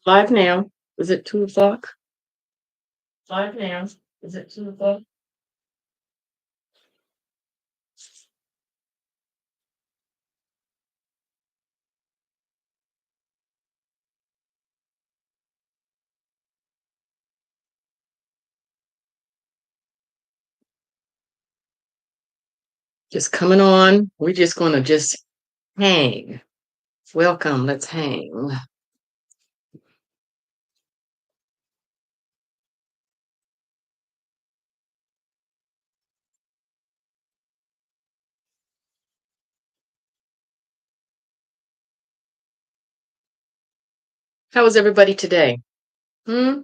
Live now. Is it 2 o'clock? Live now. Is it 2 o'clock? Just coming on. We're just going to just hang. Welcome. Let's hang. How was everybody today? Hmm?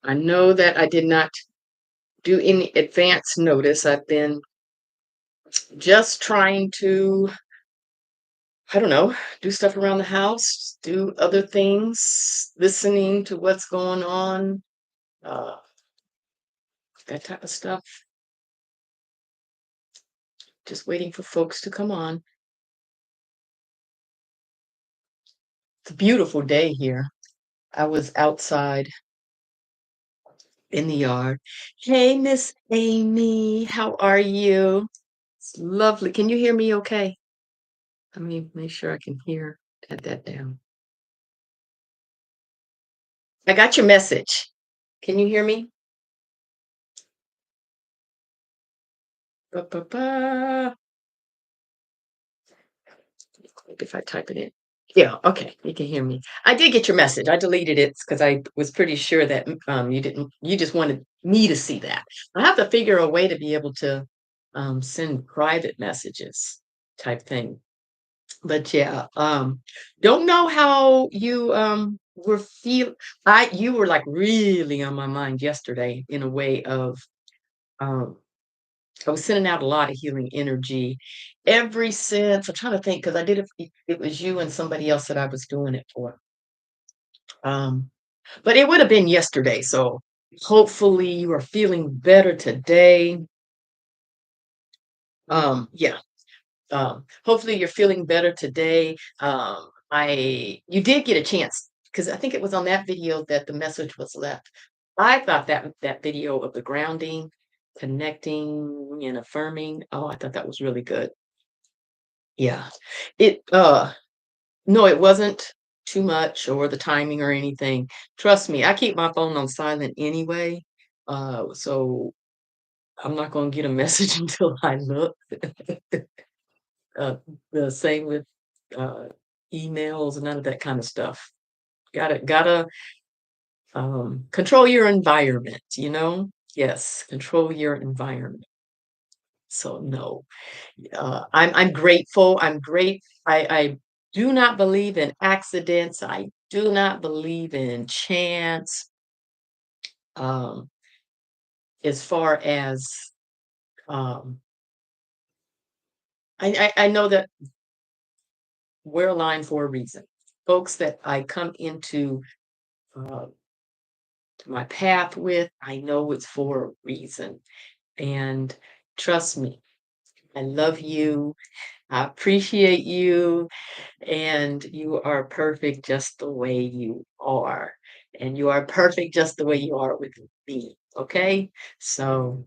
I know that I did not do any advance notice. I've been just trying to, I don't know, do stuff around the house, do other things, listening to what's going on, uh, that type of stuff. Just waiting for folks to come on. It's a beautiful day here. I was outside in the yard. Hey, Miss Amy, how are you? It's lovely. Can you hear me okay? Let me make sure I can hear. Add that down. I got your message. Can you hear me? Ba, ba, ba. If I type it in. Yeah, okay, you can hear me. I did get your message. I deleted it because I was pretty sure that you didn't. You just wanted me to see that. I have to figure a way to be able to send private messages type thing. But yeah, don't know how you were feel. You were like really on my mind yesterday in a way of um I was sending out a lot of healing energy ever since. I'm trying to think because I did it was you and somebody else that I was doing it for. Um, but it would have been yesterday, so hopefully you are feeling better today. Yeah. Hopefully you're feeling better today. I You did get a chance because I think it was on that video that the message was left. I thought that video of the grounding, connecting and affirming. Oh, I thought that was really good. Yeah. It no, it wasn't too much or the timing or anything. Trust me, I keep my phone on silent anyway. So I'm not gonna get a message until I look. Uh, the same with uh, emails, none of that kind of stuff. Gotta control your environment, you know? Yes, control your environment. So no, I'm grateful. I do not believe in accidents. I do not believe in chance. Um, as far as um, I know that we're aligned for a reason. Folks that I come into uh, my path with, I know it's for a reason. And trust me, I love you. I appreciate you. And you are perfect just the way you are. And you are perfect just the way you are with me. Okay. So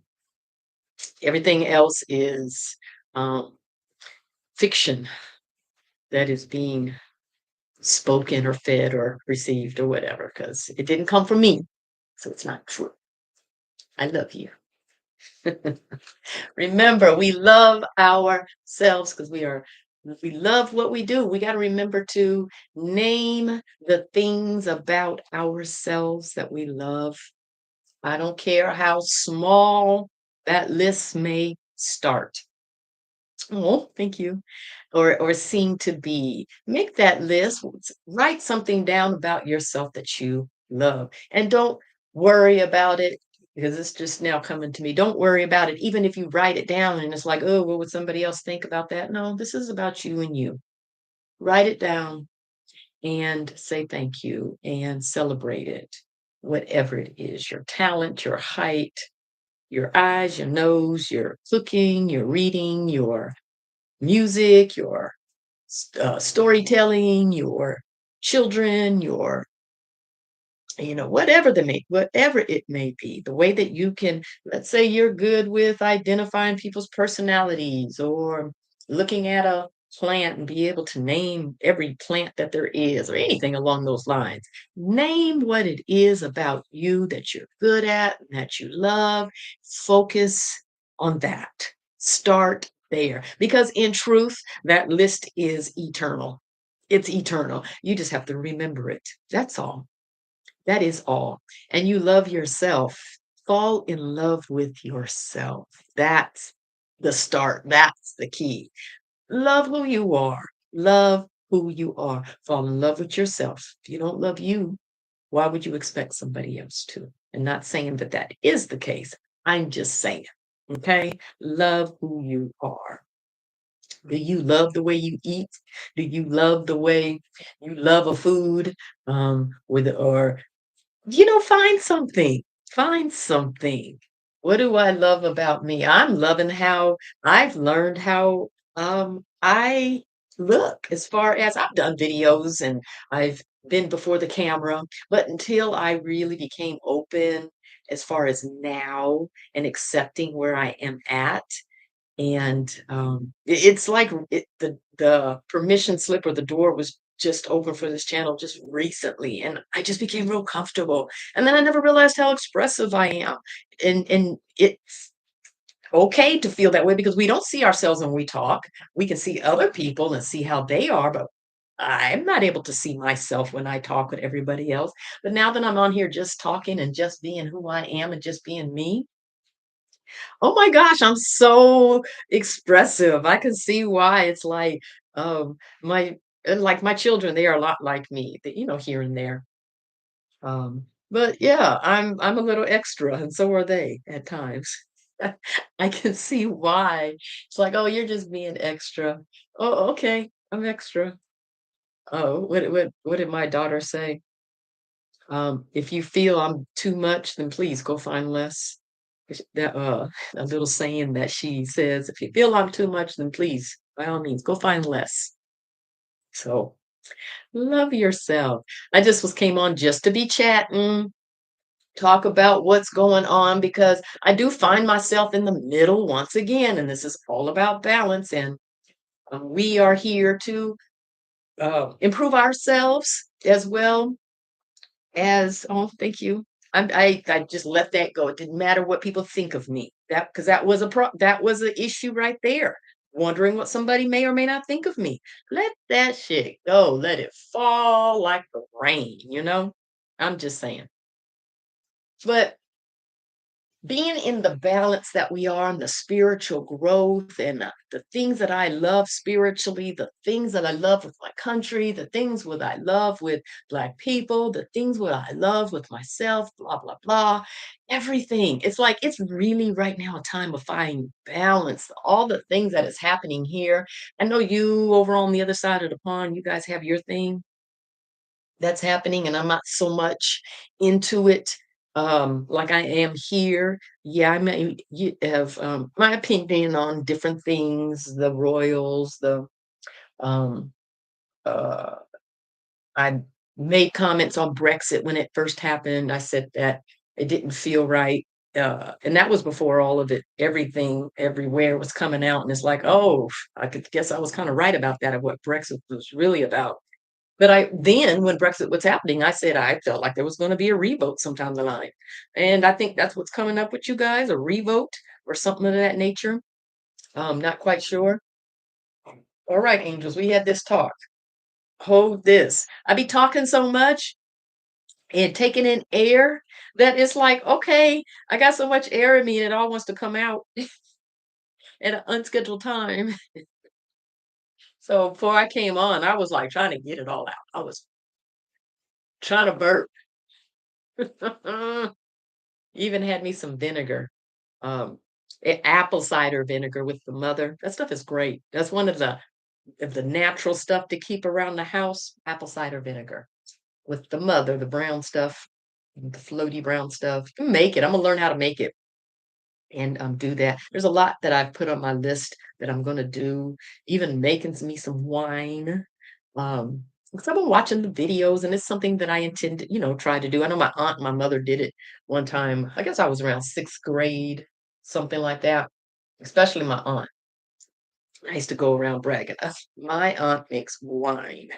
everything else is um, fiction that is being spoken or fed or received or whatever, because it didn't come from me. So it's not true. I love you. Remember, we love ourselves because we love what we do. We got to remember to name the things about ourselves that we love. I don't care how small that list may start. Oh, thank you. Or seem to be. Make that list. Write something down about yourself that you love. And don't worry about it because it's just now coming to me. Don't worry about it. Even if you write it down and it's like, oh, what would somebody else think about that? No, this is about you and you. Write it down and say thank you and celebrate it. Whatever it is, your talent, your height, your eyes, your nose, your cooking, your reading, your music, your storytelling, your children, your whatever it may be, the way that you can, let's say you're good with identifying people's personalities or looking at a plant and be able to name every plant that there is or anything along those lines. Name what it is about you that you're good at and that you love. Focus on that. Start there, because in truth that list is eternal. It's eternal. You just have to remember it. That's all. That is all. And you love yourself. Fall in love with yourself. That's the start. That's the key. Love who you are. Love who you are. Fall in love with yourself. If you don't love you, why would you expect somebody else to? And not saying that that is the case. I'm just saying, okay? Love who you are. Do you love the way you eat? Do you love the way you love a food? Or find something. Find something. What do I love about me? I'm loving how I've learned how I look, as far as I've done videos and I've been before the camera, but until I really became open as far as now and accepting where I am at, and it's like the permission slip or the door was just open for this channel just recently, and I just became real comfortable, and then I never realized how expressive I am, and it's okay to feel that way because we don't see ourselves when we talk. We can see other people and see how they are, but I'm not able to see myself when I talk with everybody else. But now that I'm on here just talking and just being who I am and just being me, oh my gosh, I'm so expressive. I can see why. It's like, my and like my children, they are a lot like me, here and there. But yeah, I'm a little extra, and so are they at times. I can see why. It's like, oh, you're just being extra. Oh, okay, I'm extra. Oh, what did my daughter say? If you feel I'm too much, then please go find less. That a little saying that she says, if you feel I'm too much, then please, by all means, go find less. So love yourself. I just was came on just to be chatting, talk about what's going on, because I do find myself in the middle once again, and this is all about balance. And we are here to improve ourselves as well as, oh, thank you. I just let that go. It didn't matter what people think of me. That because that was an issue right there. Wondering what somebody may or may not think of me. Let that shit go. Let it fall like the rain. I'm just saying. But being in the balance that we are and the spiritual growth and the things that I love spiritually, the things that I love with my country, the things what I love with Black people, the things what I love with myself, blah, blah, blah, everything. It's like it's really right now a time of finding balance. All the things that is happening here. I know you over on the other side of the pond, you guys have your thing that's happening, and I'm not so much into it like I am here. Yeah, I may you have my opinion on different things, the royals, the um uh I made comments on Brexit when it first happened. I said that it didn't feel right. And that was before all of it, everything everywhere was coming out. And it's like, oh, I could guess I was kind of right about that, of what Brexit was really about. But when Brexit was happening, I said I felt like there was going to be a revote sometime down the line. And I think that's what's coming up with you guys, a revote or something of that nature. Not quite sure. All right, angels, we had this talk. Hold this. I be talking so much and taking in air that it's like, okay, I got so much air in me and it all wants to come out at an unscheduled time. So before I came on, I was like trying to get it all out. I was trying to burp. Even had me some vinegar, apple cider vinegar with the mother. That stuff is great. That's one of the natural stuff to keep around the house. Apple cider vinegar with the mother, the brown stuff, the floaty brown stuff. Make it. I'm gonna learn how to make it and do that. There's a lot that I've put on my list that I'm gonna do. Even making me some wine. 'Cause I've been watching the videos, and it's something that I intend to, try to do. I know my aunt and my mother did it one time. I guess I was around 6th grade, something like that, especially my aunt. I used to go around bragging, my aunt makes wine."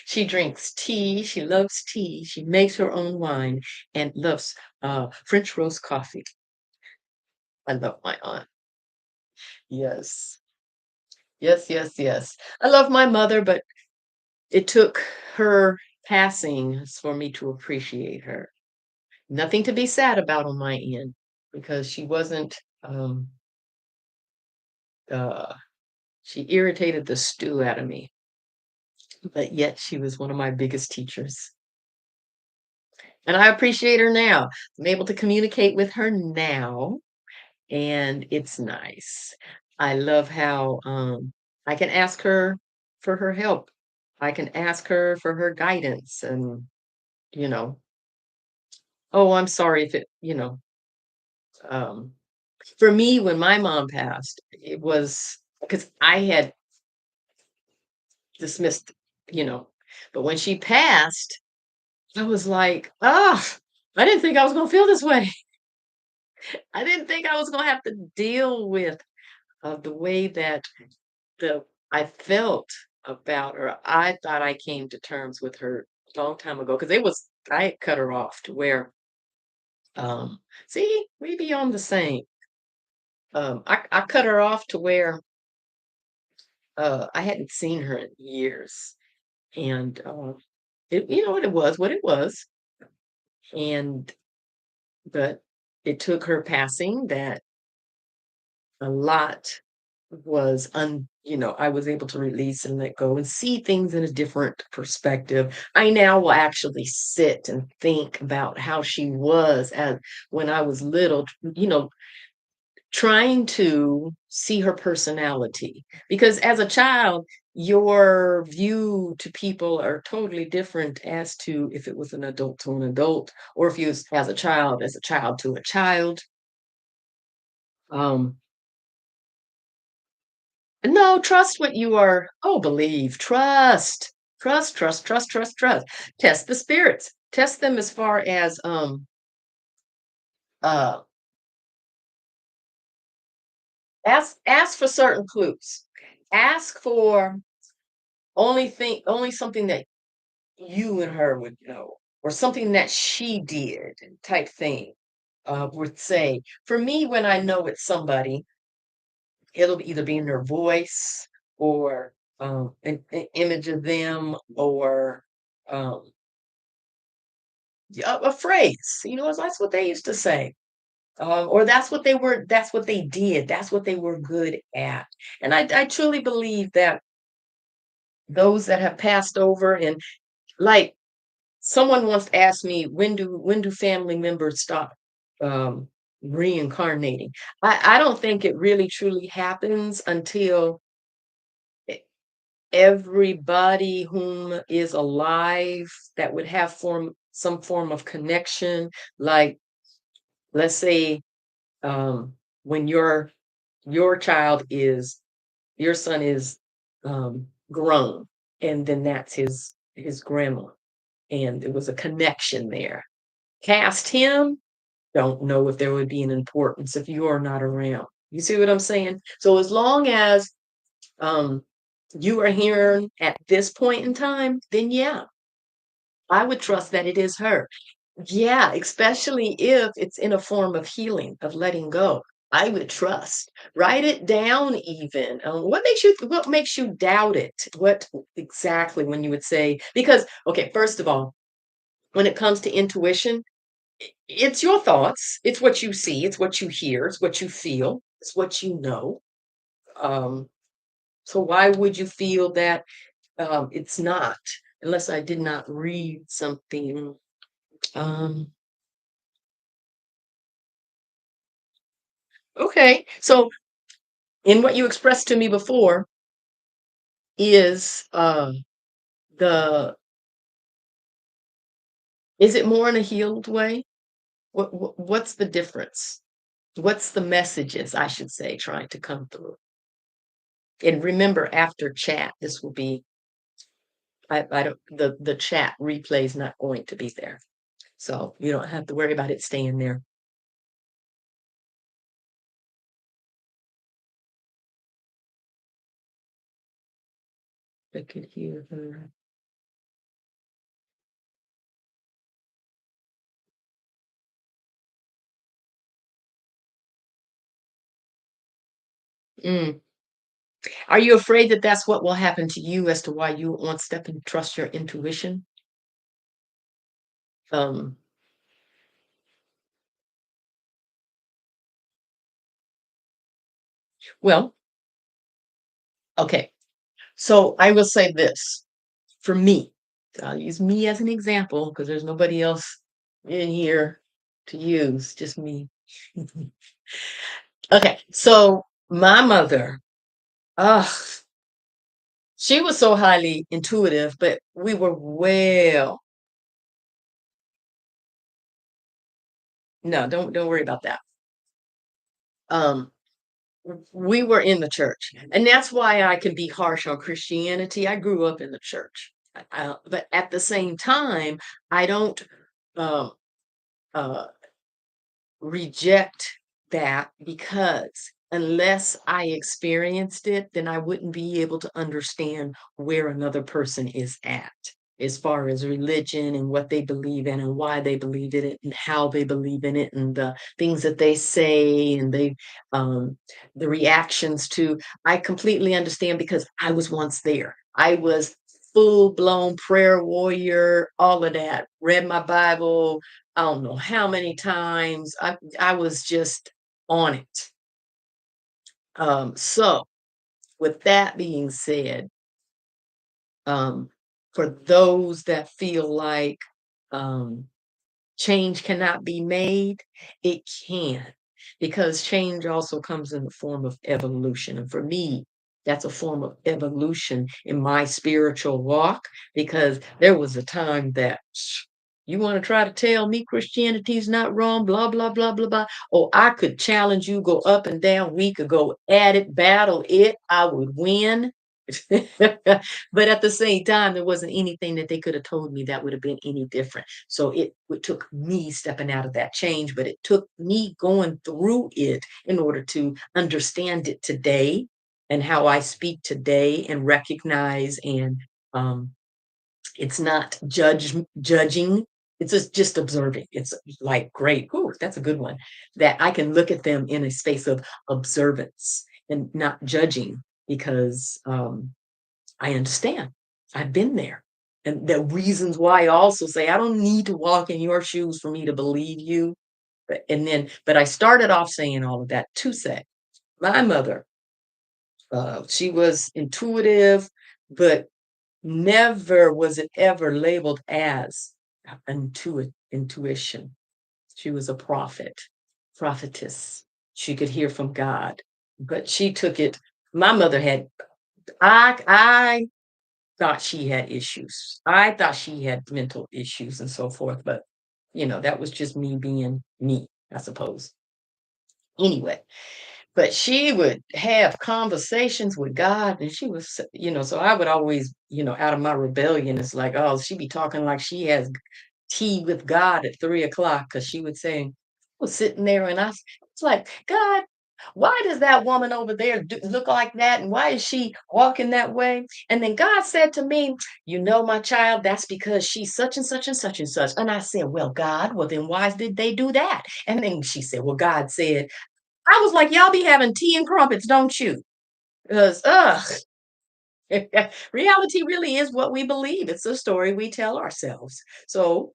She drinks tea, she loves tea, she makes her own wine, and loves, French roast coffee. I love my aunt. Yes. Yes, yes, yes. I love my mother, but it took her passing for me to appreciate her. Nothing to be sad about on my end because she wasn't, uh, she irritated the stew out of me, but yet she was one of my biggest teachers. And I appreciate her now. I'm able to communicate with her now, and it's nice. I love how I can ask her for her help. I can ask her for her guidance and, you know, oh, I'm sorry if um, for me, when my mom passed, it was because I had dismissed, you know, but when she passed, I was like, ah, I didn't think I was going to feel this way. I didn't think I was going to have to deal with the way that the I felt about her. I thought I came to terms with her a long time ago because I had cut her off to where see, we be on the same. I cut her off to where I hadn't seen her in years. And what it was. And but it took her passing that a lot was I was able to release and let go and see things in a different perspective. I now will actually sit and think about how she was as when I was little, trying to see her personality. Because as a child, your view to people are totally different as to if it was an adult to an adult, or if you was as a child to a child. Um, No, trust what you are believe. Trust. Trust, trust, trust, trust, trust. Test the spirits. Test them as far as, uh, ask for certain clues. Ask for only something that you and her would know, or something that she did type thing, would say. For me, when I know it's somebody, it'll either be in their voice or, an image of them or, um yeah, a phrase, that's what they used to say. Or that's what they did, that's what they were good at. And I truly believe that those that have passed over and like someone once asked me, when do family members stop um reincarnating? I don't think it really truly happens until e- everybody whom is alive that would have some form of connection, like let's say when your child is your son is grown, and then that's his grandma, and there was a connection there. Cast him, don't know if there would be an importance if you are not around. You see what I'm saying? So as long as um you are here at this point in time, then yeah, I would trust that it is her. Yeah, especially if it's in a form of healing, of letting go. I would trust. Write it down even. What makes you doubt it? What exactly when you would say, because okay, first of all, when it comes to intuition, it's your thoughts, it's what you see, it's what you hear, it's what you feel, it's what you know. Um, so why would you feel that it's not, unless I did not read something. Um, okay, so in what you expressed to me before is the is it more in a healed way? What's the difference? What's the messages, I should say, trying to come through? And remember, after chat, this will be, I don't, the chat replay is not going to be there. So you don't have to worry about it staying there. I could hear her. Mm. Are you afraid that that's what will happen to you as to why you won't step and trust your intuition? Um, well, okay. So I will say this for me. I'll use me as an example because there's nobody else in here to use, just me. Okay, so my mother, ugh, she was so highly intuitive, but we were well, no, don't worry about that. Um, we were in the church, and that's why I can be harsh on Christianity. I grew up in the church, but at the same time, I don't um, uh, reject that because unless I experienced it, then I wouldn't be able to understand where another person is at as far as religion and what they believe in and why they believe in it and how they believe in it and the things that they say and um the reactions to. I completely understand because I was once there. I was full-blown prayer warrior, all of that. Read my Bible, I don't know how many times. I was just on it. So with that being said, um, for those that feel like um, change cannot be made, it can, because change also comes in the form of evolution. And for me, that's a form of evolution in my spiritual walk, because there was a time that you want to try to tell me Christianity is not wrong, blah, blah, blah, blah, blah. Oh, I could challenge you, go up and down. We could go at it, battle it. I would win. But at the same time, there wasn't anything that they could have told me that would have been any different. So it took me stepping out of that change, but it took me going through it in order to understand it today and how I speak today and recognize and um, it's not judging. It's just observing. It's like great. Ooh, that's a good one. That I can look at them in a space of observance and not judging because I understand. I've been there. And the reasons why I also say I don't need to walk in your shoes for me to believe you. But I started off saying all of that to say my mother, she was intuitive, but never was it ever labeled as intuition. She was a prophetess. She could hear from God, but she took it. My mother had, I thought she had issues. I thought she had mental issues and so forth, but that was just me being me, I suppose. Anyway, but she would have conversations with God and she was, so I would always, out of my rebellion, it's like, oh, she be talking like she has tea with God at 3 o'clock because she would say, I was sitting there and it's like, God, why does that woman over there look like that? And why is she walking that way? And then God said to me, my child, that's because she's such and such and such and such. And I said, well, God, well, then why did they do that? And then she said, well, God said, I was like, y'all be having tea and crumpets, don't you? Because, reality really is what we believe. It's a story we tell ourselves. So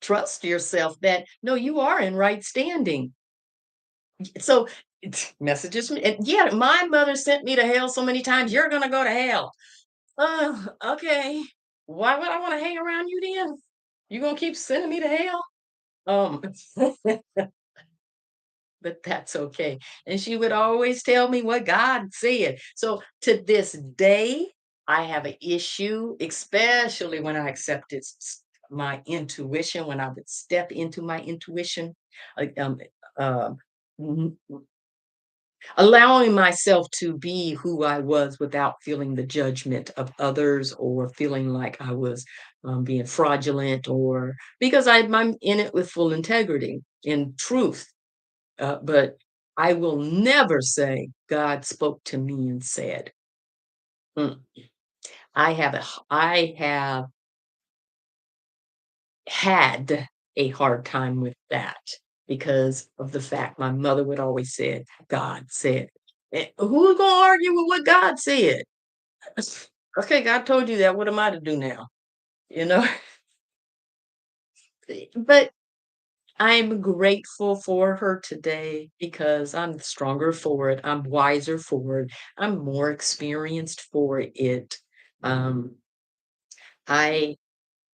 trust yourself that no, you are in right standing. So it's messages, and yeah, my mother sent me to hell so many times. You're gonna go to hell. Oh, okay. Why would I want to hang around you then? You gonna keep sending me to hell? Um, but that's okay. And she would always tell me what God said. So to this day, I have an issue, especially when I accepted my intuition, when I would step into my intuition. Like, um, allowing myself to be who I was without feeling the judgment of others or feeling like I was being fraudulent or because I'm in it with full integrity and truth. But I will never say God spoke to me and said, "Mm." I have had a hard time with that because of the fact my mother would always say, God said. Who's gonna argue with what God said? Okay, God told you that. What am I to do now? You know? But I'm grateful for her today because I'm stronger for it. I'm wiser for it. I'm more experienced for it. Um, I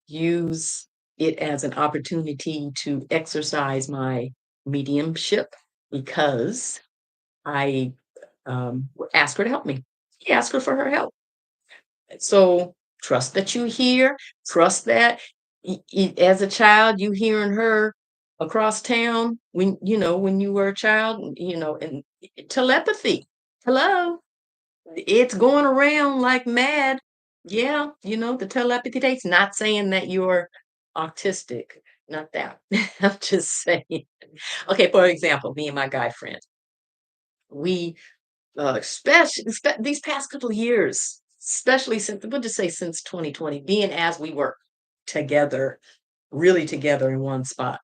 use it as an opportunity to exercise my mediumship because I ask her to help me. Ask her for her help. So trust that you hear, trust that as a child, you hearing her across town when, when you were a child, and telepathy. Hello, it's going around like mad. Yeah, the telepathy takes, not saying that you're autistic, not that. I'm just saying. Okay, for example, me and my guy friend, we especially these past couple of years, especially since we'll just say since 2020, being as we work together, really together in one spot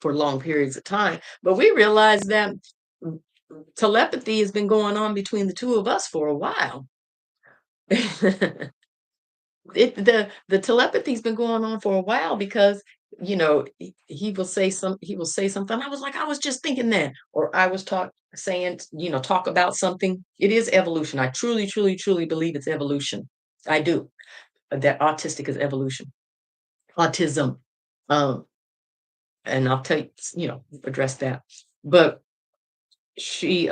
for long periods of time. But we realized that mm, telepathy has been going on between the two of us for a while. The telepathy's been going on for a while because he will say something. I was like, I was just thinking that, or I was talk about something. It is evolution. I truly, truly, truly believe it's evolution. I do. That autistic is evolution. Autism. Um, and I'll tell you, address that. But she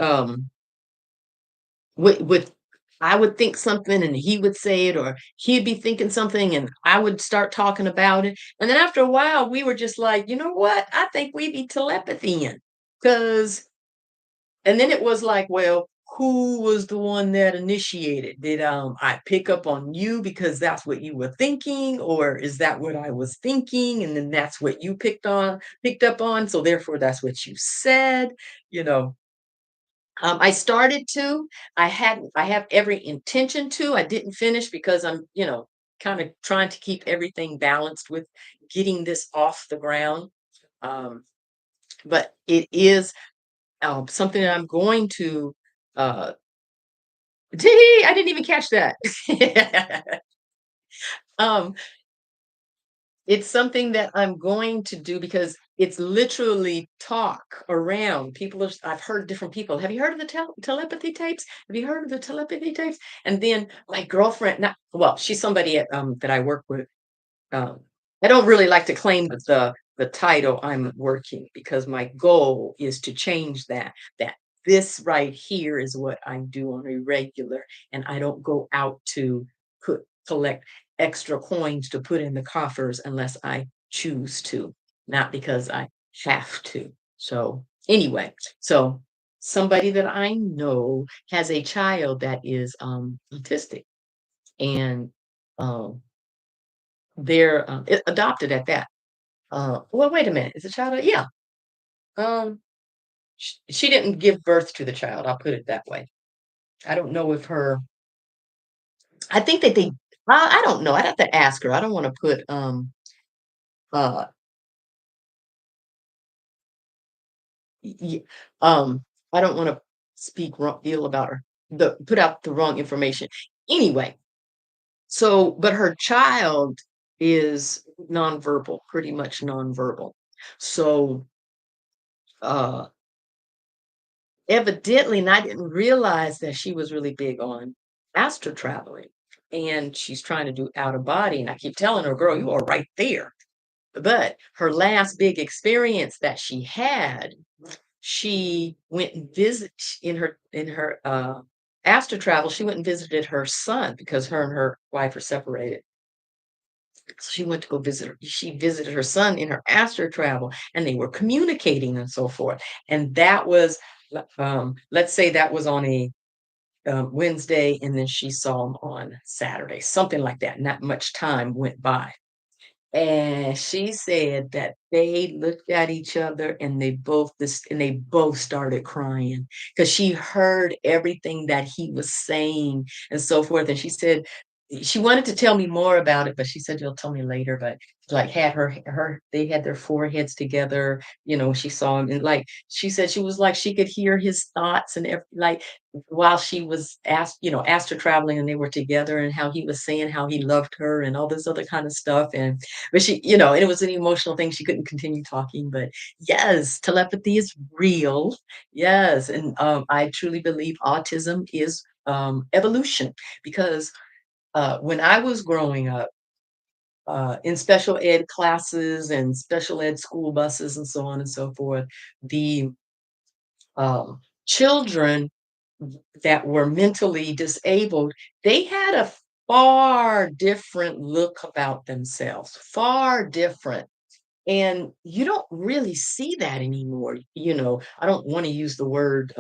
with I would think something and he would say it, or he'd be thinking something and I would start talking about it. And then after a while, we were just like, you know what? I think we be telepathying. Because, and then it was like, well, who was the one that initiated? Did I pick up on you because that's what you were thinking, or is that what I was thinking? And then that's what you picked up on. So therefore, that's what you said, you know. I started to. I have every intention to. I didn't finish because I'm, kind of trying to keep everything balanced with getting this off the ground. Um, but it is something that I'm going to. Uh, I didn't even catch that. um, It's something that I'm going to do because it's literally talk around. I've heard different people. Have you heard of the telepathy tapes? Have you heard of the telepathy tapes? And then my girlfriend, not well, she's somebody that I work with. Um, I don't really like to claim the title I'm working because my goal is to change that. That this right here is what I do on a regular, and I don't go out to collect extra coins to put in the coffers unless I choose to, not because I have to. So anyway, so somebody that I know has a child that is autistic, and um they're, adopted at that. Well, wait a minute, is the child yeah, um, she didn't give birth to the child, I'll put it that way. I don't know if her I think that they I don't know, I'd have to ask her, I don't wanna put, uh, y y I don't wanna speak ill about her, put out the wrong information. Anyway, so but her child is nonverbal, pretty much nonverbal. So, uh evidently, and I didn't realize that she was really big on astral traveling, and she's trying to do out of body, and I keep telling her, "Girl, you are right there." But her last big experience that she had, she went and visit in her, astral travel, she went and visited her son because her and her wife are separated. So she went to go visit her. She visited her son in her astral travel, and they were communicating and so forth. And that was Let's say that was on a Wednesday, and then she saw him on Saturday, something like that. Not much time went by. And she said that they looked at each other and they both started crying because she heard everything that he was saying and so forth. And she said she wanted to tell me more about it, but she said you'll tell me later. But like had her they had their foreheads together, when she saw him, and like she said she was like she could hear his thoughts and like while she was asked her traveling and they were together, and how he was saying how he loved her and all this other kind of stuff. And but and it was an emotional thing. She couldn't continue talking, but yes, telepathy is real. Yes, and I truly believe autism is evolution because when I was growing up in special ed classes and special ed school buses and so on and so forth, the children that were mentally disabled, they had a far different look about themselves, far different. And you don't really see that anymore. I don't want to use the word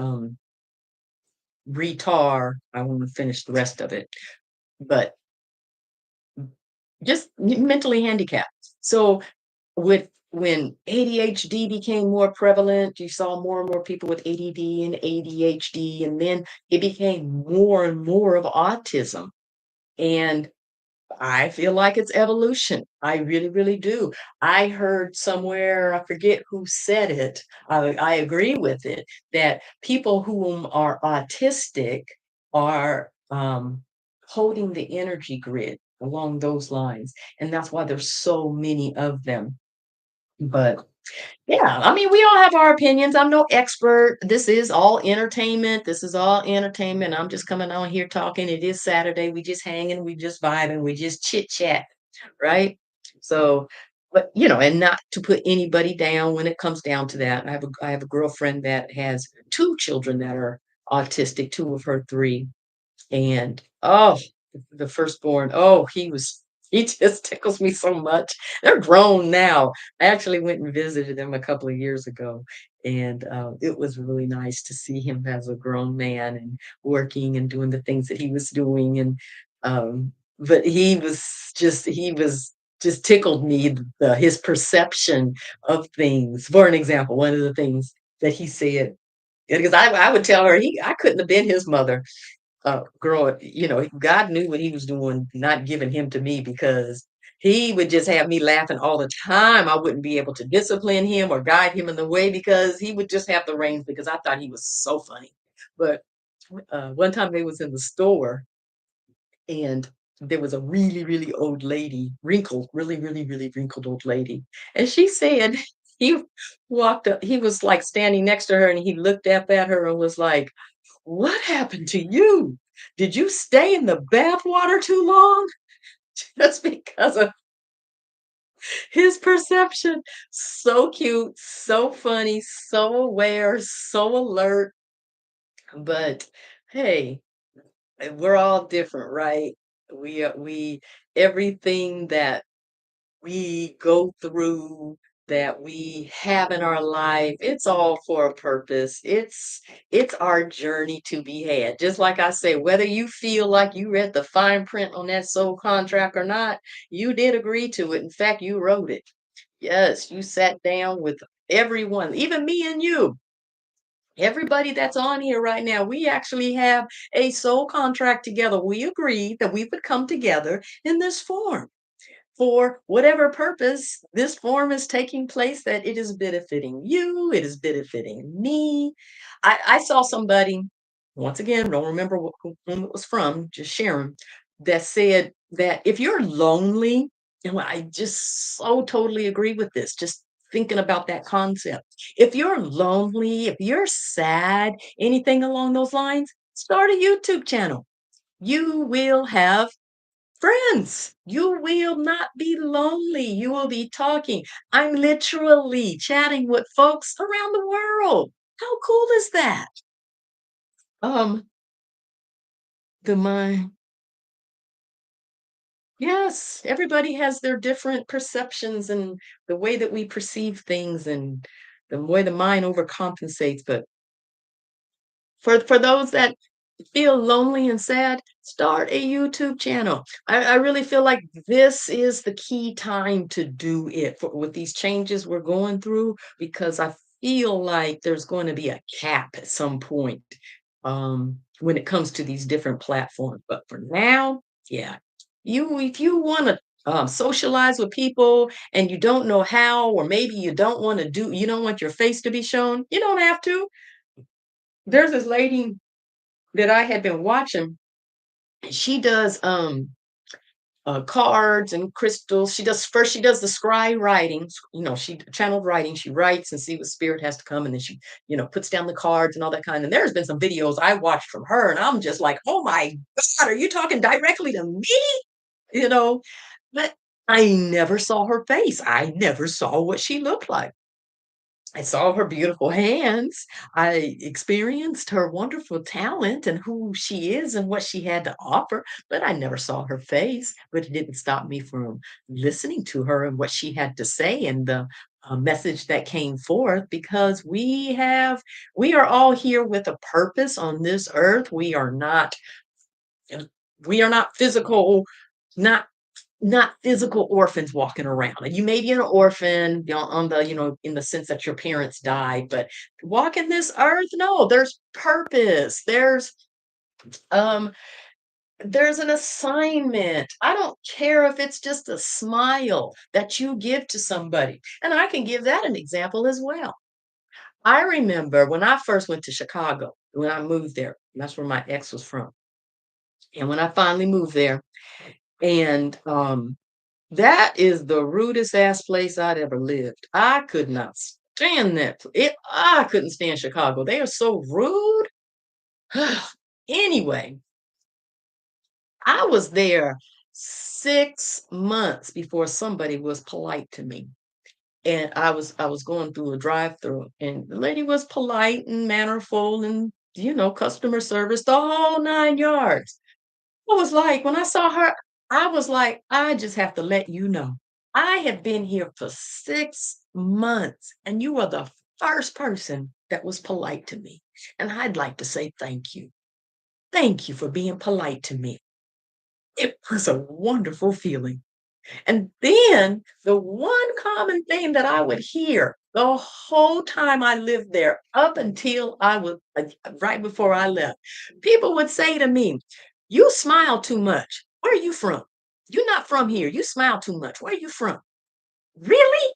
retard. I want to finish the rest of it, but just mentally handicapped. So with when ADHD became more prevalent, you saw more and more people with ADD and ADHD, and then it became more and more of autism. And I feel like it's evolution. I really, really do. I heard somewhere, I forget who said it. I agree with it that people whom are autistic are holding the energy grid along those lines. And that's why there's so many of them. But yeah, I mean, we all have our opinions. I'm no expert. This is all entertainment. This is all entertainment. I'm just coming on here talking. It is Saturday. We just hanging, we just vibing, we just chit chat, right? So, but and not to put anybody down when it comes down to that. I have a girlfriend that has two children that are autistic, two of her three. And, oh, the firstborn, oh, he just tickles me so much. They're grown now. I actually went and visited them a couple of years ago, and, it was really nice to see him as a grown man and working and doing the things that he was doing, and, but he was just tickled me, his perception of things. For an example, one of the things that he said, because I would tell her I couldn't have been his mother growing, God knew what he was doing, not giving him to me because he would just have me laughing all the time. I wouldn't be able to discipline him or guide him in the way because he would just have the reins because I thought he was so funny. But one time they was in the store and there was a really, really old lady, wrinkled, really, really, really wrinkled old lady. And she said he walked up, he was like standing next to her and he looked up at her and was like, "What happened to you? Did you stay in the bathwater too long?" Just because of his perception. So cute, so funny, so aware, so alert. But hey, we're all different, right? We everything that we go through, that we have in our life, it's all for a purpose. It's our journey to be had. Just like I say, whether you feel like you read the fine print on that soul contract or not, you did agree to it. In fact, you wrote it. Yes, you sat down with everyone, even me and you. Everybody that's on here right now, we actually have a soul contract together. We agreed that we would come together in this form for whatever purpose this form is taking place, that it is benefiting you, it is benefiting me. I saw somebody, once again, don't remember whom it was from, just sharing, that said that if you're lonely, and I just so totally agree with this, just thinking about that concept. If you're lonely, if you're sad, anything along those lines, start a YouTube channel. You will have friends. You will not be lonely. You will be talking. I'm literally chatting with folks around the world. How cool is that? Um, the mind. Yes, everybody has their different perceptions and the way that we perceive things and the way the mind overcompensates. But For those that feel lonely and sad, start a YouTube channel. I really feel like this is the key time to do it for, with these changes we're going through, because I feel like there's going to be a cap at some point when it comes to these different platforms. But for now, yeah, you if you want to socialize with people and you don't know how, or maybe you don't want your face to be shown, you don't have to. There's this lady that I had been watching. She does cards and crystals. She does the scry writing. She channeled writing. She writes and see what spirit has to come, and then she, puts down the cards and all that kind. And there's been some videos I watched from her, and I'm just like, oh my God, are you talking directly to me? You know, but I never saw her face. I never saw what she looked like. I saw her beautiful hands. I experienced her wonderful talent and who she is and what she had to offer, but I never saw her face. But it didn't stop me from listening to her and what she had to say, and the message that came forth, because we are all here with a purpose on this earth. We are not physical, not not physical orphans walking around. And you may be an orphan, on the, in the sense that your parents died, but walking this earth, no, there's purpose. Um there's an assignment. I don't care if it's just a smile that you give to somebody. And I can give that an example as well. I remember when I first went to Chicago, when I moved there, that's where my ex was from. And when I finally moved there, and that is the rudest ass place I'd ever lived. I could not stand I couldn't stand Chicago. They are so rude. Anyway, I was there 6 months before somebody was polite to me. And I was going through a drive-through, and the lady was polite and mannerful and, customer service, the whole 9 yards. I was like, when I saw her, I was like, "I just have to let you know, I have been here for 6 months, and you are the first person that was polite to me, and I'd like to say thank you. Thank you for being polite to me." It was a wonderful feeling. And then the one common thing that I would hear the whole time I lived there, up until right before I left, people would say to me, "You smile too much. Where are you from? You're not from here. You smile too much. Where are you from?" Really?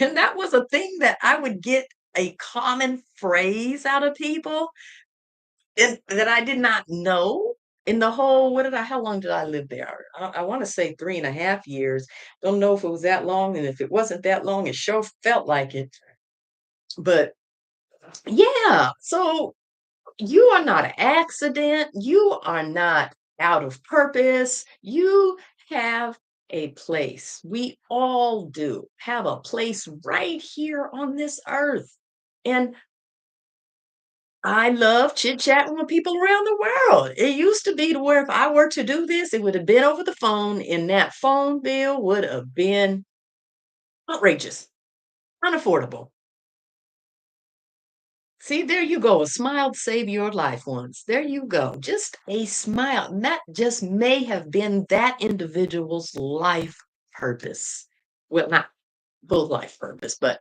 And that was a thing that I would get, a common phrase out of people, and that I did not know in the whole, how long did I live there? I want to say 3.5 years. Don't know if it was that long. And if it wasn't that long, it sure felt like it. But yeah, so you are not an accident. You are not out of purpose. You have a place. We all do have a place right here on this earth. And I love chit-chatting with people around the world. It used to be to where if I were to do this, it would have been over the phone, and that phone bill would have been outrageous, unaffordable. See, there you go. A smile saved your life once. There you go. Just a smile. And that just may have been that individual's life purpose. Well, not full life purpose, but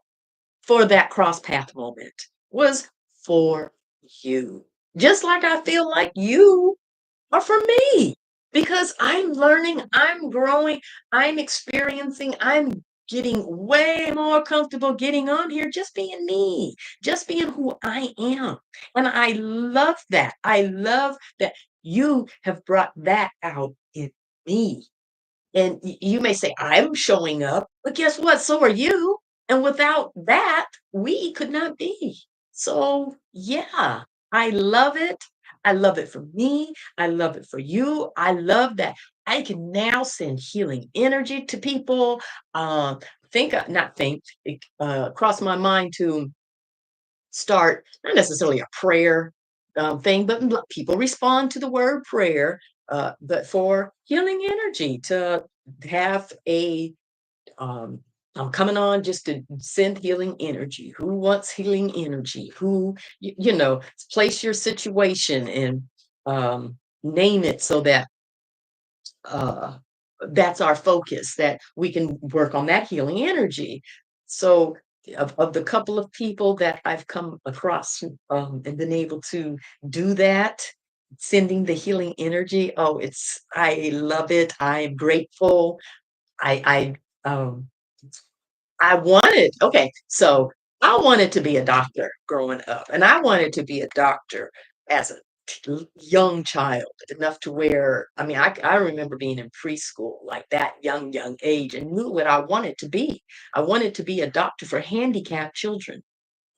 for that cross path moment was for you. Just like I feel like you are for me, because I'm learning, I'm growing, I'm experiencing, I'm getting way more comfortable getting on here, just being me, just being who I am. And I love that. I love that you have brought that out in me. And you may say, "I'm showing up," but guess what? So are you. And without that, we could not be. So, yeah, I love it. I love it for me. I love it for you. I love that I can now send healing energy to people. Not think, it crossed my mind to start, not necessarily a prayer thing, but people respond to the word prayer, but for healing energy, to have um, I'm coming on just to send healing energy. Who wants healing energy? Who, you know, place your situation and name it so that uh, that's our focus, that we can work on that healing energy. So, of the couple of people that I've come across and been able to do that, sending the healing energy, oh, I love it. I'm grateful. I I wanted okay, so I wanted to be a doctor growing up, and I wanted to be a doctor as a young child, enough to where I mean, I remember being in preschool, like that young age, and knew what I wanted to be. I wanted to be a doctor for handicapped children.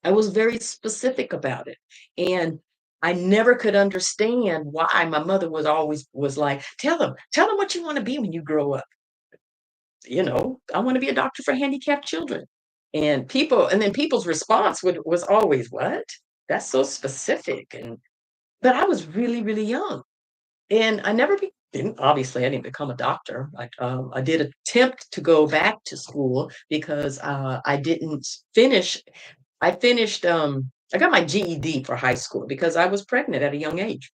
I was very specific about it, and I never could understand why my mother was always was like, tell them what you wanna be when you grow up." You know, I want to be a doctor for handicapped children. And then people's response was always, what? That's so specific. But I was really, really young. And I never didn't, obviously I didn't become a doctor. I did attempt to go back to school because I didn't finish. I finished, I got my GED for high school because I was pregnant at a young age.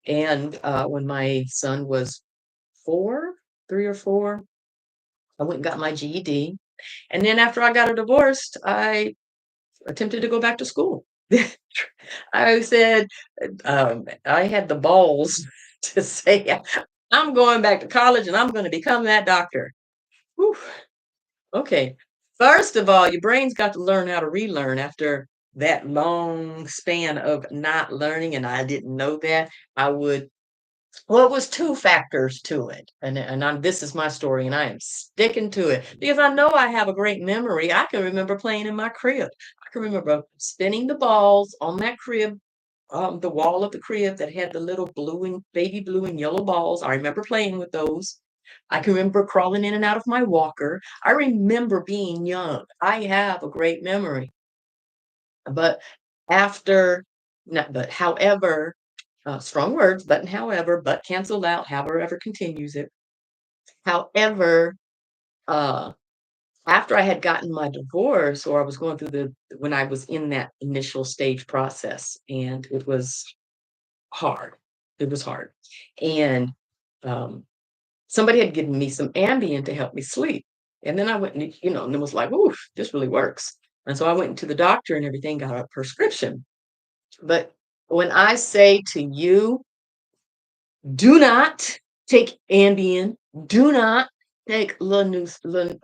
And when my son was 3 or 4, I went and got my GED. And then after I got a divorced, I attempted to go back to school. I said, I had the balls to say, I'm going back to college and I'm going to become that doctor. Whew. Okay. First of all, your brain's got to learn how to relearn after that long span of not learning. And I didn't know that. I would Well, it was 2 factors to it, and this is my story, and I am sticking to it because I know I have a great memory. I can remember playing in my crib. I can remember spinning the balls on that crib, the wall of the crib that had the little blue and baby blue and yellow balls. I remember playing with those. I can remember crawling in and out of my walker. I remember being young. I have a great memory. But after, not, but however, strong words, but and however, but canceled out, however continues it. However, uh, after I had gotten my divorce, or I was going through when I was in that initial stage process, and it was hard. It was hard. And um, somebody had given me some Ambien to help me sleep. And then I went and, and it was like, ooh, this really works. And so I went to the doctor and everything, got a prescription. But when I say to you, do not take Ambien. Do not take Lunesta,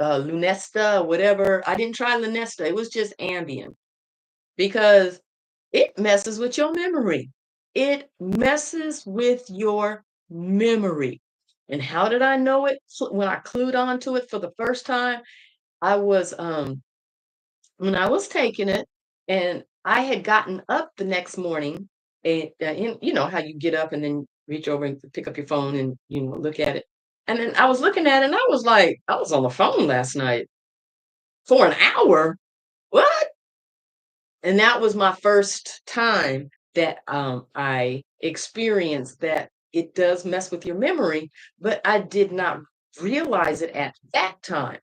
whatever. I didn't try Lunesta. It was just Ambien because it messes with your memory. It messes with your memory. And how did I know it? When I clued on to it for the first time, I was when I was taking it, and I had gotten up the next morning, and you know how you get up and then reach over and pick up your phone and look at it. And then I was looking at it, and I was like, I was on the phone last night for an hour. What? And that was my first time that I experienced that it does mess with your memory, but I did not realize it at that time.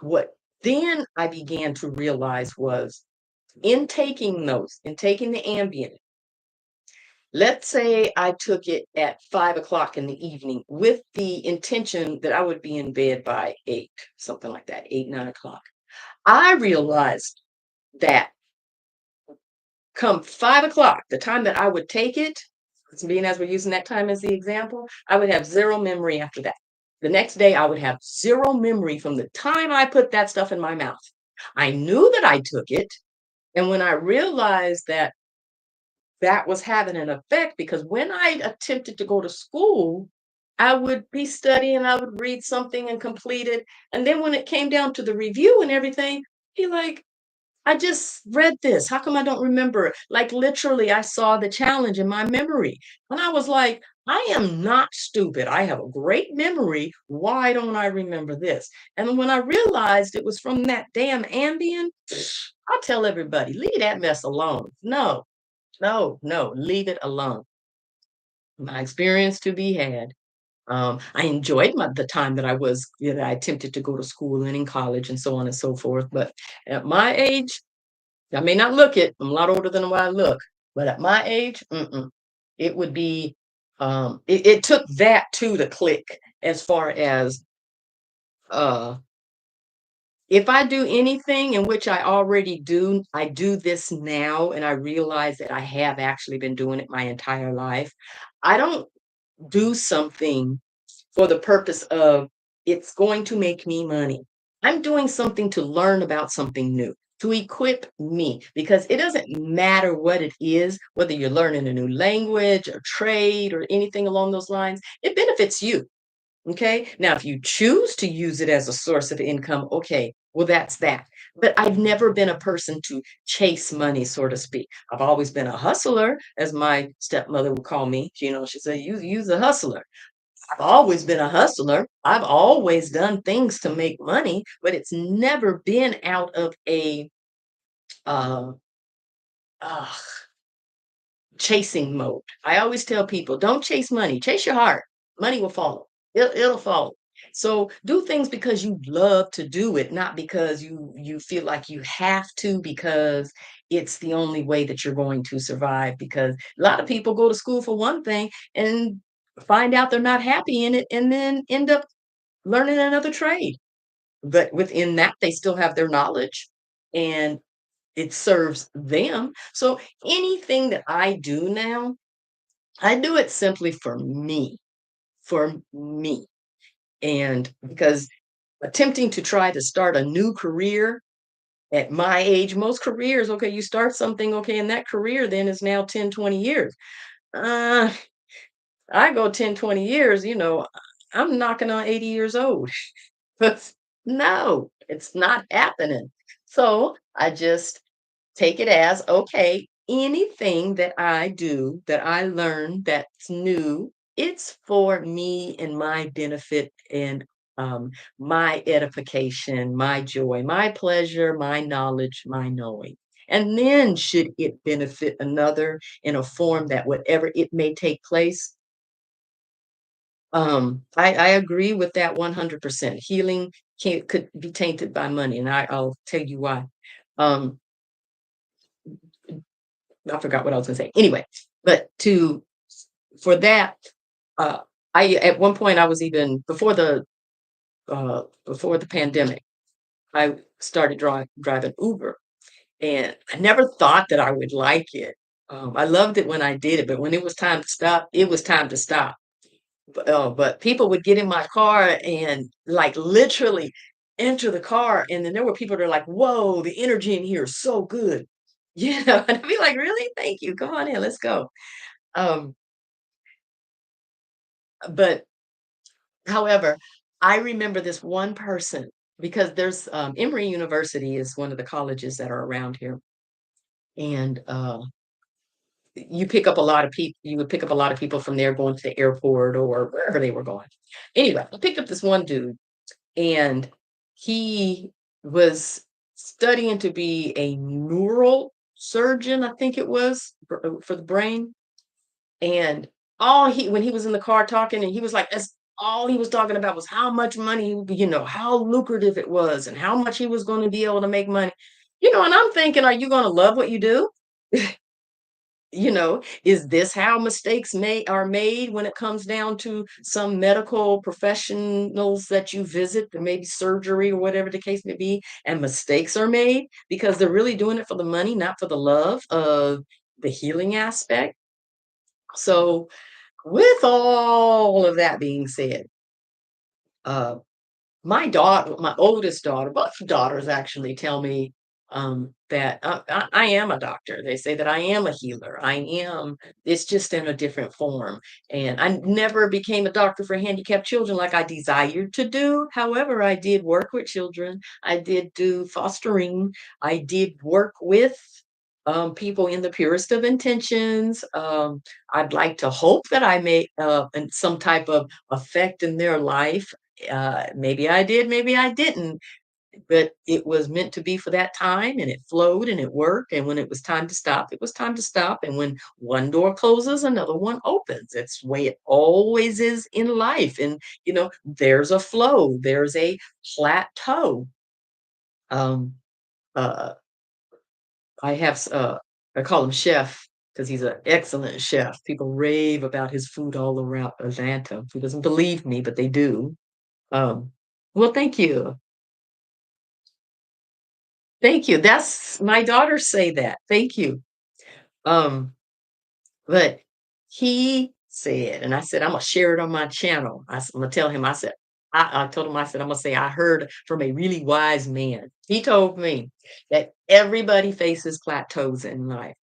What then I began to realize was in taking the Ambien, let's say I took it at 5 o'clock in the evening with the intention that I would be in bed by 8, something like that, 8, 9 o'clock. I realized that come 5 o'clock, the time that I would take it, being as we're using that time as the example, I would have zero memory after that. The next day, I would have zero memory from the time I put that stuff in my mouth. I knew that I took it. And when I realized that that was having an effect, because when I attempted to go to school, I would be studying, I would read something and complete it. And then when it came down to the review and everything, he like, I just read this. How come I don't remember it? Like literally, I saw the challenge in my memory. And I was like, I am not stupid. I have a great memory. Why don't I remember this? And when I realized it was from that damn Ambien, I'll tell everybody, leave that mess alone. No, no, no, leave it alone. My experience to be had. I enjoyed the time that I attempted to go to school and in college and so on and so forth. But at my age, I may not look it. I'm a lot older than what I look, but at my age, it would be. It took that too to click as far as uh, if I do anything in which I do this now, and I realize that I have actually been doing it my entire life. I don't do something for the purpose of it's going to make me money. I'm doing something to learn about something new, to equip me, because it doesn't matter what it is, whether you're learning a new language or trade or anything along those lines, it benefits you. Okay. Now, if you choose to use it as a source of income, okay, well, that's that. But I've never been a person to chase money, so to speak. I've always been a hustler, as my stepmother would call me. She said, "You's a hustler." I've always been a hustler. I've always done things to make money, but it's never been out of a uh, uh, chasing mode. I always tell people, don't chase money, chase your heart. Money will follow. It'll follow. So do things because you love to do it, not because you feel like you have to, because it's the only way that you're going to survive. Because a lot of people go to school for one thing and find out they're not happy in it, and then end up learning another trade. But within that, they still have their knowledge and it serves them. So anything that I do now, I do it simply for me. And because attempting to try to start a new career at my age, most careers, okay, you start something, okay, and that career then is now 10, 20 years. Uh, I go 10, 20 years, I'm knocking on 80 years old. But no, it's not happening. So I just take it as okay, anything that I do that I learn that's new, it's for me and my benefit and my edification, my joy, my pleasure, my knowledge, my knowing. And then, should it benefit another in a form that whatever it may take place, I agree with that 100%. Healing could be tainted by money, and I'll tell you why. Um, I forgot what I was gonna say. Anyway, but to for that, uh, I at one point I was even before the pandemic, I started driving Uber, and I never thought that I would like it. I loved it when I did it, but when it was time to stop, it was time to stop. But people would get in my car and like literally enter the car, and then there were people that are like, "Whoa, the energy in here is so good." And I'd be like, "Really? Thank you. Come on in, let's go." Um, but however, I remember this one person because there's Emory University is one of the colleges that are around here, and you pick up a lot of people. You would pick up a lot of people from there going to the airport or wherever they were going. Anyway, I picked up this one dude, and he was studying to be a neural surgeon, I think it was for the brain. And when he was in the car talking, and he was like, that's all he was talking about was how much money, how lucrative it was and how much he was going to be able to make money. And I'm thinking, are you going to love what you do? Is this how are made when it comes down to some medical professionals that you visit, or maybe surgery or whatever the case may be, and mistakes are made because they're really doing it for the money, not for the love of the healing aspect. So, with all of that being said, uh, my oldest daughter, both daughters actually tell me that I am a doctor. They say that I am a healer. It's just in a different form. And I never became a doctor for handicapped children like I desired to do. However, I did work with children. I did do fostering. I did work with people in the purest of intentions. I'd like to hope that I made some type of effect in their life. Maybe I did, maybe I didn't. but it was meant to be for that time, and it flowed and it worked. And when it was time to stop, it was time to stop. And when one door closes, another one opens. It's the way it always is in life. And there's a flow, there's a plateau. Um, uh, I have I call him Chef because he's an excellent chef. People rave about his food all around Atlanta. Who doesn't believe me, but they do. Um, well, thank you. Thank you. That's my daughters say that. Thank you. Um, but he said, and I said, I'm gonna share it on my channel. I'm gonna tell him, I told him, I said, I'm gonna say, I heard from a really wise man. He told me that everybody faces plateaus in life,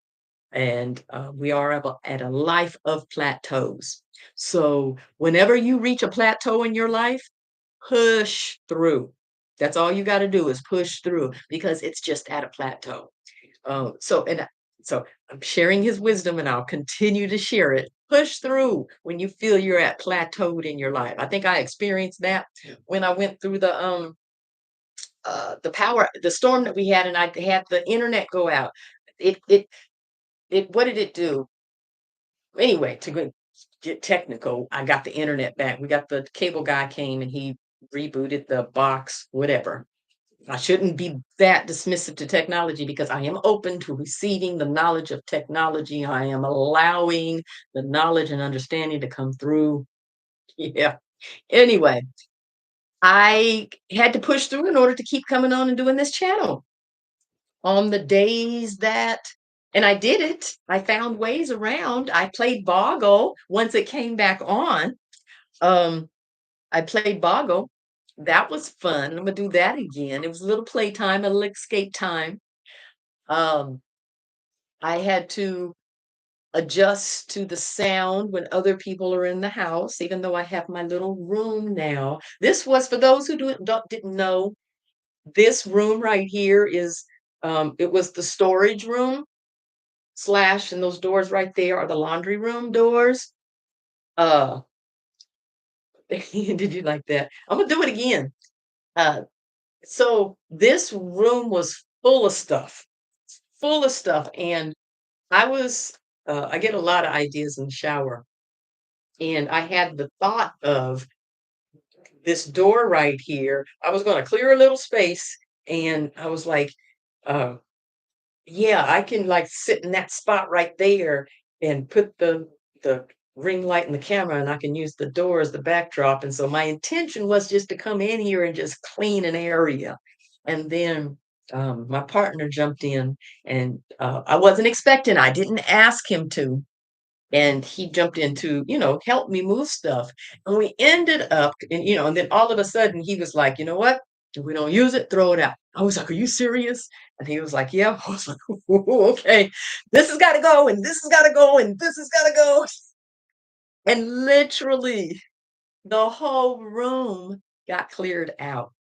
and we are at a life of plateaus. So whenever you reach a plateau in your life, push through. That's all you got to do is push through because it's just at a plateau. So I'm sharing his wisdom and I'll continue to share it. Push through when you feel you're at plateaued in your life. I think I experienced that when I went through the storm that we had, and I had the internet go out. It what did it do? Anyway, get technical, I got the internet back. We got the cable guy came and he rebooted the box, whatever. I shouldn't be that dismissive to technology because I am open to receiving the knowledge of technology. I am allowing the knowledge and understanding to come through. Yeah. Anyway, I had to push through in order to keep coming on and doing this channel. On the days that and I did it. I found ways around. I played Boggle once it came back on. Um, I played Boggle. That was fun. I'm gonna do that again. It was a little playtime, a little escape time. Um, I had to adjust to the sound when other people are in the house, even though I have my little room now. This was for those who didn't know. This room right here is it was the storage room slash, and those doors right there are the laundry room doors. Uh, did you like that? I'm gonna do it again. Uh, so this room was full of stuff, and I get a lot of ideas in the shower, and I had the thought of this door right here. I was going to clear a little space, and I was like, uh, yeah, I can like sit in that spot right there and put the ring light and the camera, and I can use the door as the backdrop. And so my intention was just to come in here and just clean an area. And then my partner jumped in, and I wasn't expecting. I didn't ask him to, and he jumped in to help me move stuff. And we ended up, and then all of a sudden he was like, you know what, if we don't use it, throw it out. I was like, are you serious? And he was like, yeah. I was like, okay, this has got to go, and this has got to go, and this has got to go. And literally the whole room got cleared out.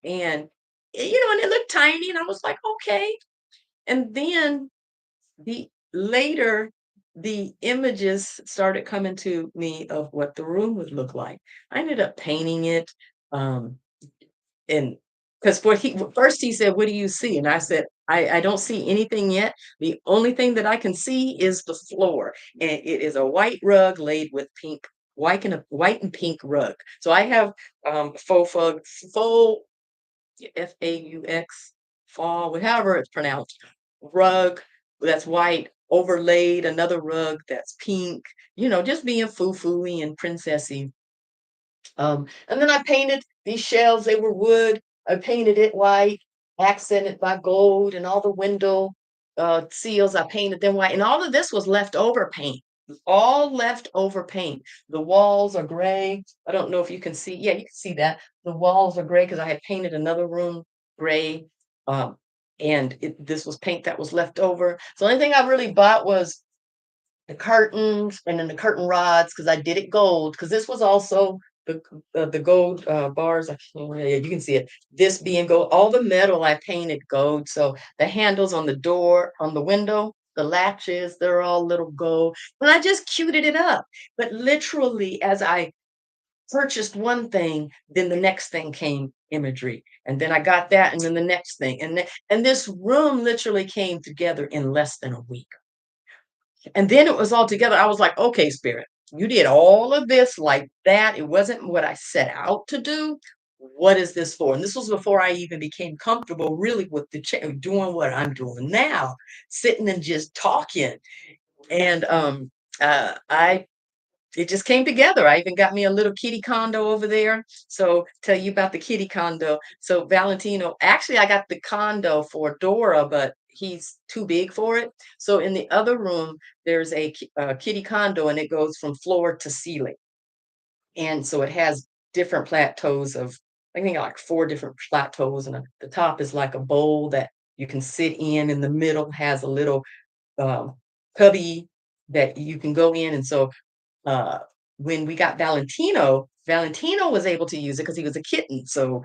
And and it looked tiny, and I was like, okay. And then the later, the images started coming to me of what the room would look like. I ended up painting it, um, and because first he said, "What do you see?" And I said, I don't see anything yet. The only thing that I can see is the floor, and it is a white rug laid with pink, white and pink rug. So I have faux FAUX, fall, however it's pronounced, rug that's white, overlaid another rug that's pink, just being foo-foo-y and princessy. And then I painted these shelves, they were wood. I painted it white, accented by gold, and all the window seals, I painted them white. And all of this was leftover paint. All leftover paint. The walls are gray. I don't know if you can see. Yeah, you can see that. The walls are gray because I had painted another room gray. Um, and this was paint that was left over. So the only thing I really bought was the curtains and then the curtain rods because I did it gold because this was also the gold bars. Yeah, you can see it. This being gold, all the metal I painted gold. So the handles on the door, on the window, the latches, they're all little gold. And I just cuted it up. But literally, as I purchased one thing, then the next thing came imagery. And then I got that, and then the next thing. And this room literally came together in less than a week. And then it was all together. I was like, okay, spirit, you did all of this like that. It wasn't what I set out to do. What is this for? And this was before I even became comfortable really with doing what I'm doing now, sitting and just talking. And I it just came together. I even got me a little kitty condo over there. So tell you about the kitty condo. So Valentino, actually, I got the condo for Dora, but he's too big for it. So in the other room, there's a kitty condo, and it goes from floor to ceiling. And so it has different plateaus of, I think like 4 different plateaus, and the top is like a bowl that you can sit in. In the middle has a little um, cubby that you can go in. And so uh, when we got Valentino, Valentino was able to use it because he was a kitten. So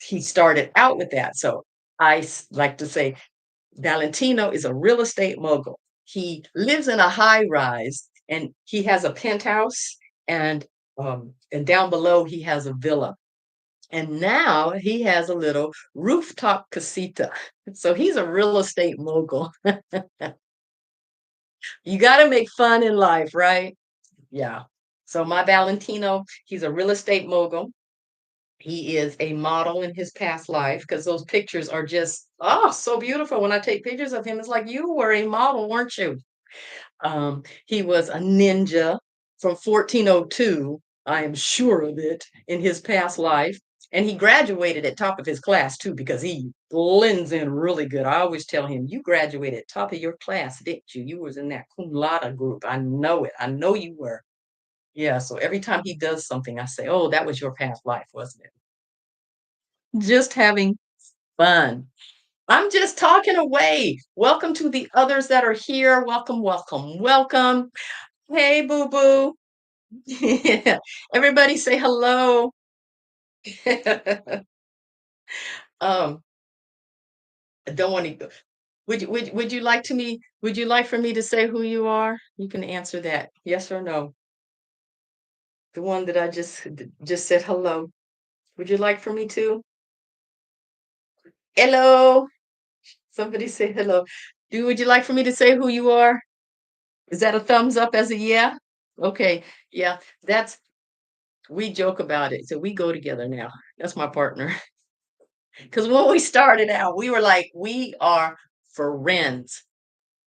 he started out with that. So like to say Valentino is a real estate mogul. He lives in a high rise, and he has a penthouse, and down below he has a villa. And now he has a little rooftop casita. So he's a real estate mogul. You got to make fun in life, right? Yeah. So my Valentino, he's a real estate mogul. He is a model in his past life because those pictures are just, oh, so beautiful. When I take pictures of him, it's like you were a model, weren't you? He was a ninja from 1402. I am sure of it, in his past life. And he graduated at top of his class too, because he blends in really good. I always tell him, you graduated top of your class, didn't you? You was in that cum laude group. I know it. I know you were. Yeah, so every time he does something, I say, "Oh, that was your past life, wasn't it?" Just having fun. I'm just talking away. Welcome to the others that are here. Welcome, welcome, welcome. Hey, boo boo. Everybody say hello. um, I don't want to. Would you like to me? Would you like for me to say who you are? You can answer that, yes or no. The one that I just said hello. Would you like for me to? Hello. Somebody say hello. Would you like for me to say who you are? Is that a thumbs up as a yeah? Okay. Yeah. We joke about it. So we go together now. That's my partner. Because when we started out, we were like, we are friends.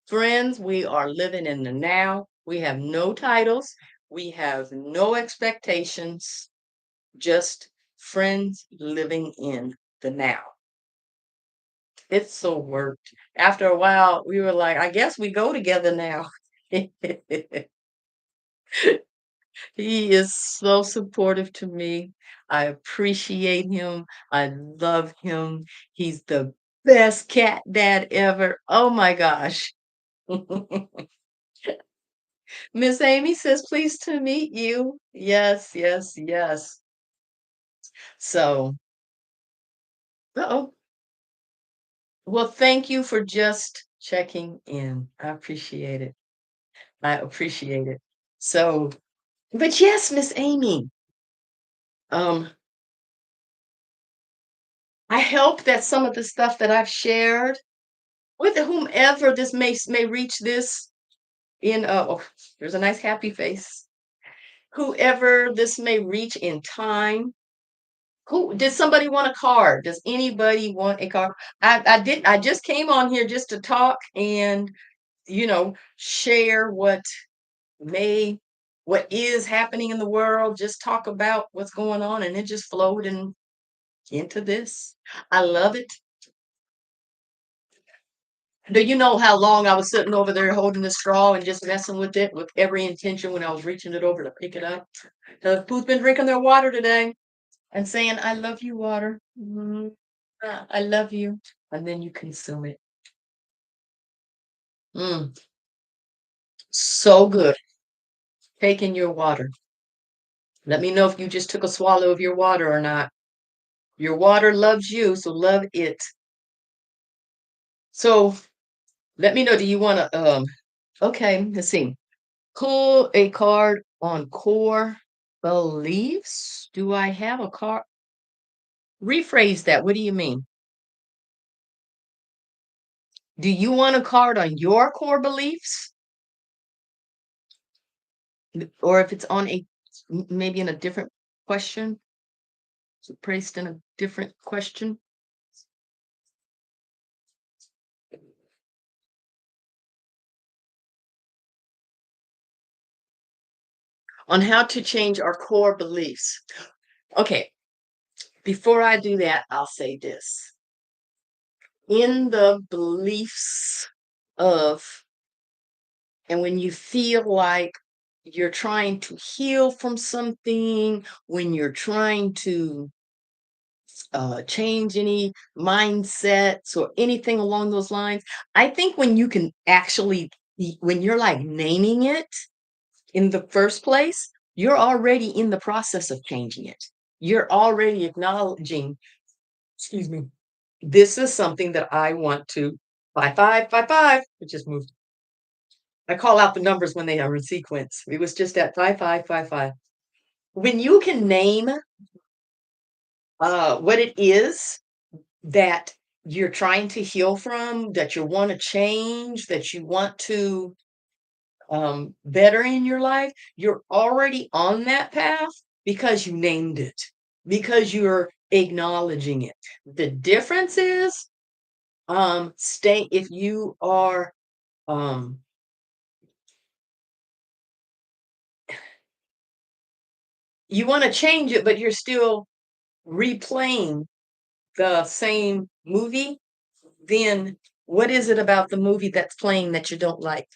Friends, we are living in the now. We have no titles. We have no expectations. Just friends living in the now. It's so worked. After a while, we were like, I guess we go together now. He is so supportive to me. I appreciate him. I love him. He's the best cat dad ever. Oh my gosh. Miss Amy says, pleased to meet you. Yes, yes, yes. So, oh, well, thank you for just checking in. I appreciate it. I appreciate it. So, but yes, Miss Amy, um, I hope that some of the stuff that I've shared with whomever this may reach this in oh, there's a nice happy face. Whoever this may reach in time. Who did somebody want a card? Does anybody want a card? I just came on here just to talk and share may what is happening in the world, just talk about what's going on, and it just flowed into this. I love it. Do you know how long I was sitting over there holding the straw and just messing with it with every intention when I was reaching it over to pick it up? Who's been drinking their water today and saying, I love you, water. I love you. And then you consume it. Mm, so good. Taking your water. Let me know if you just took a swallow of your water or not. Your water loves you, so love it. So let me know. Do you want to okay, let's see. Pull a card on core beliefs. Do I have a card? Rephrase that. What do you mean? Do you want a card on your core beliefs? Or if it's on maybe in a different question, placed in a different question? On how to change our core beliefs. Okay, before I do that, I'll say this. In the beliefs of, and when you feel like you're trying to heal from something, when you're trying to change any mindsets or anything along those lines, I think when you can actually, when you're like naming it in the first place, you're already in the process of changing it. You're already acknowledging, excuse me, this is something that I want to 5555. It just moved. I call out the numbers when they are in sequence. It was just at 5555. When you can name what it is that you're trying to heal from, that you want to change, that you want to better in your life, you're already on that path because you named it, because you're acknowledging it. The difference is, stay if you are um you want to change it, but you're still replaying the same movie, then what is it about the movie that's playing that you don't like?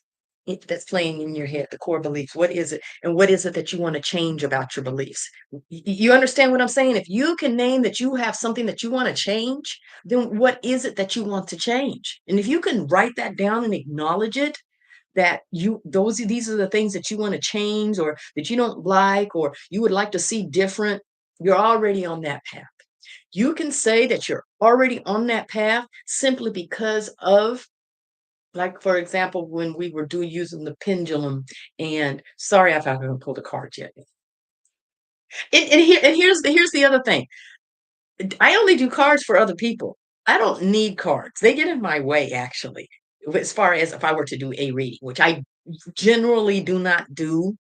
That's playing in your head, the core beliefs. What is it? And what is it that you want to change about your beliefs? You understand what I'm saying? If you can name that you have something that you want to change, then what is it that you want to change? And if you can write that down and acknowledge it, that these are the things that you want to change or that you don't like or you would like to see different, you're already on that path. You can say that you're already on that path simply because of, like, for example, when we were using the pendulum, and sorry if I haven't pulled a card yet. And here's the other thing. I only do cards for other people. I don't need cards. They get in my way, actually, as far as if I were to do a reading, which I generally do not do.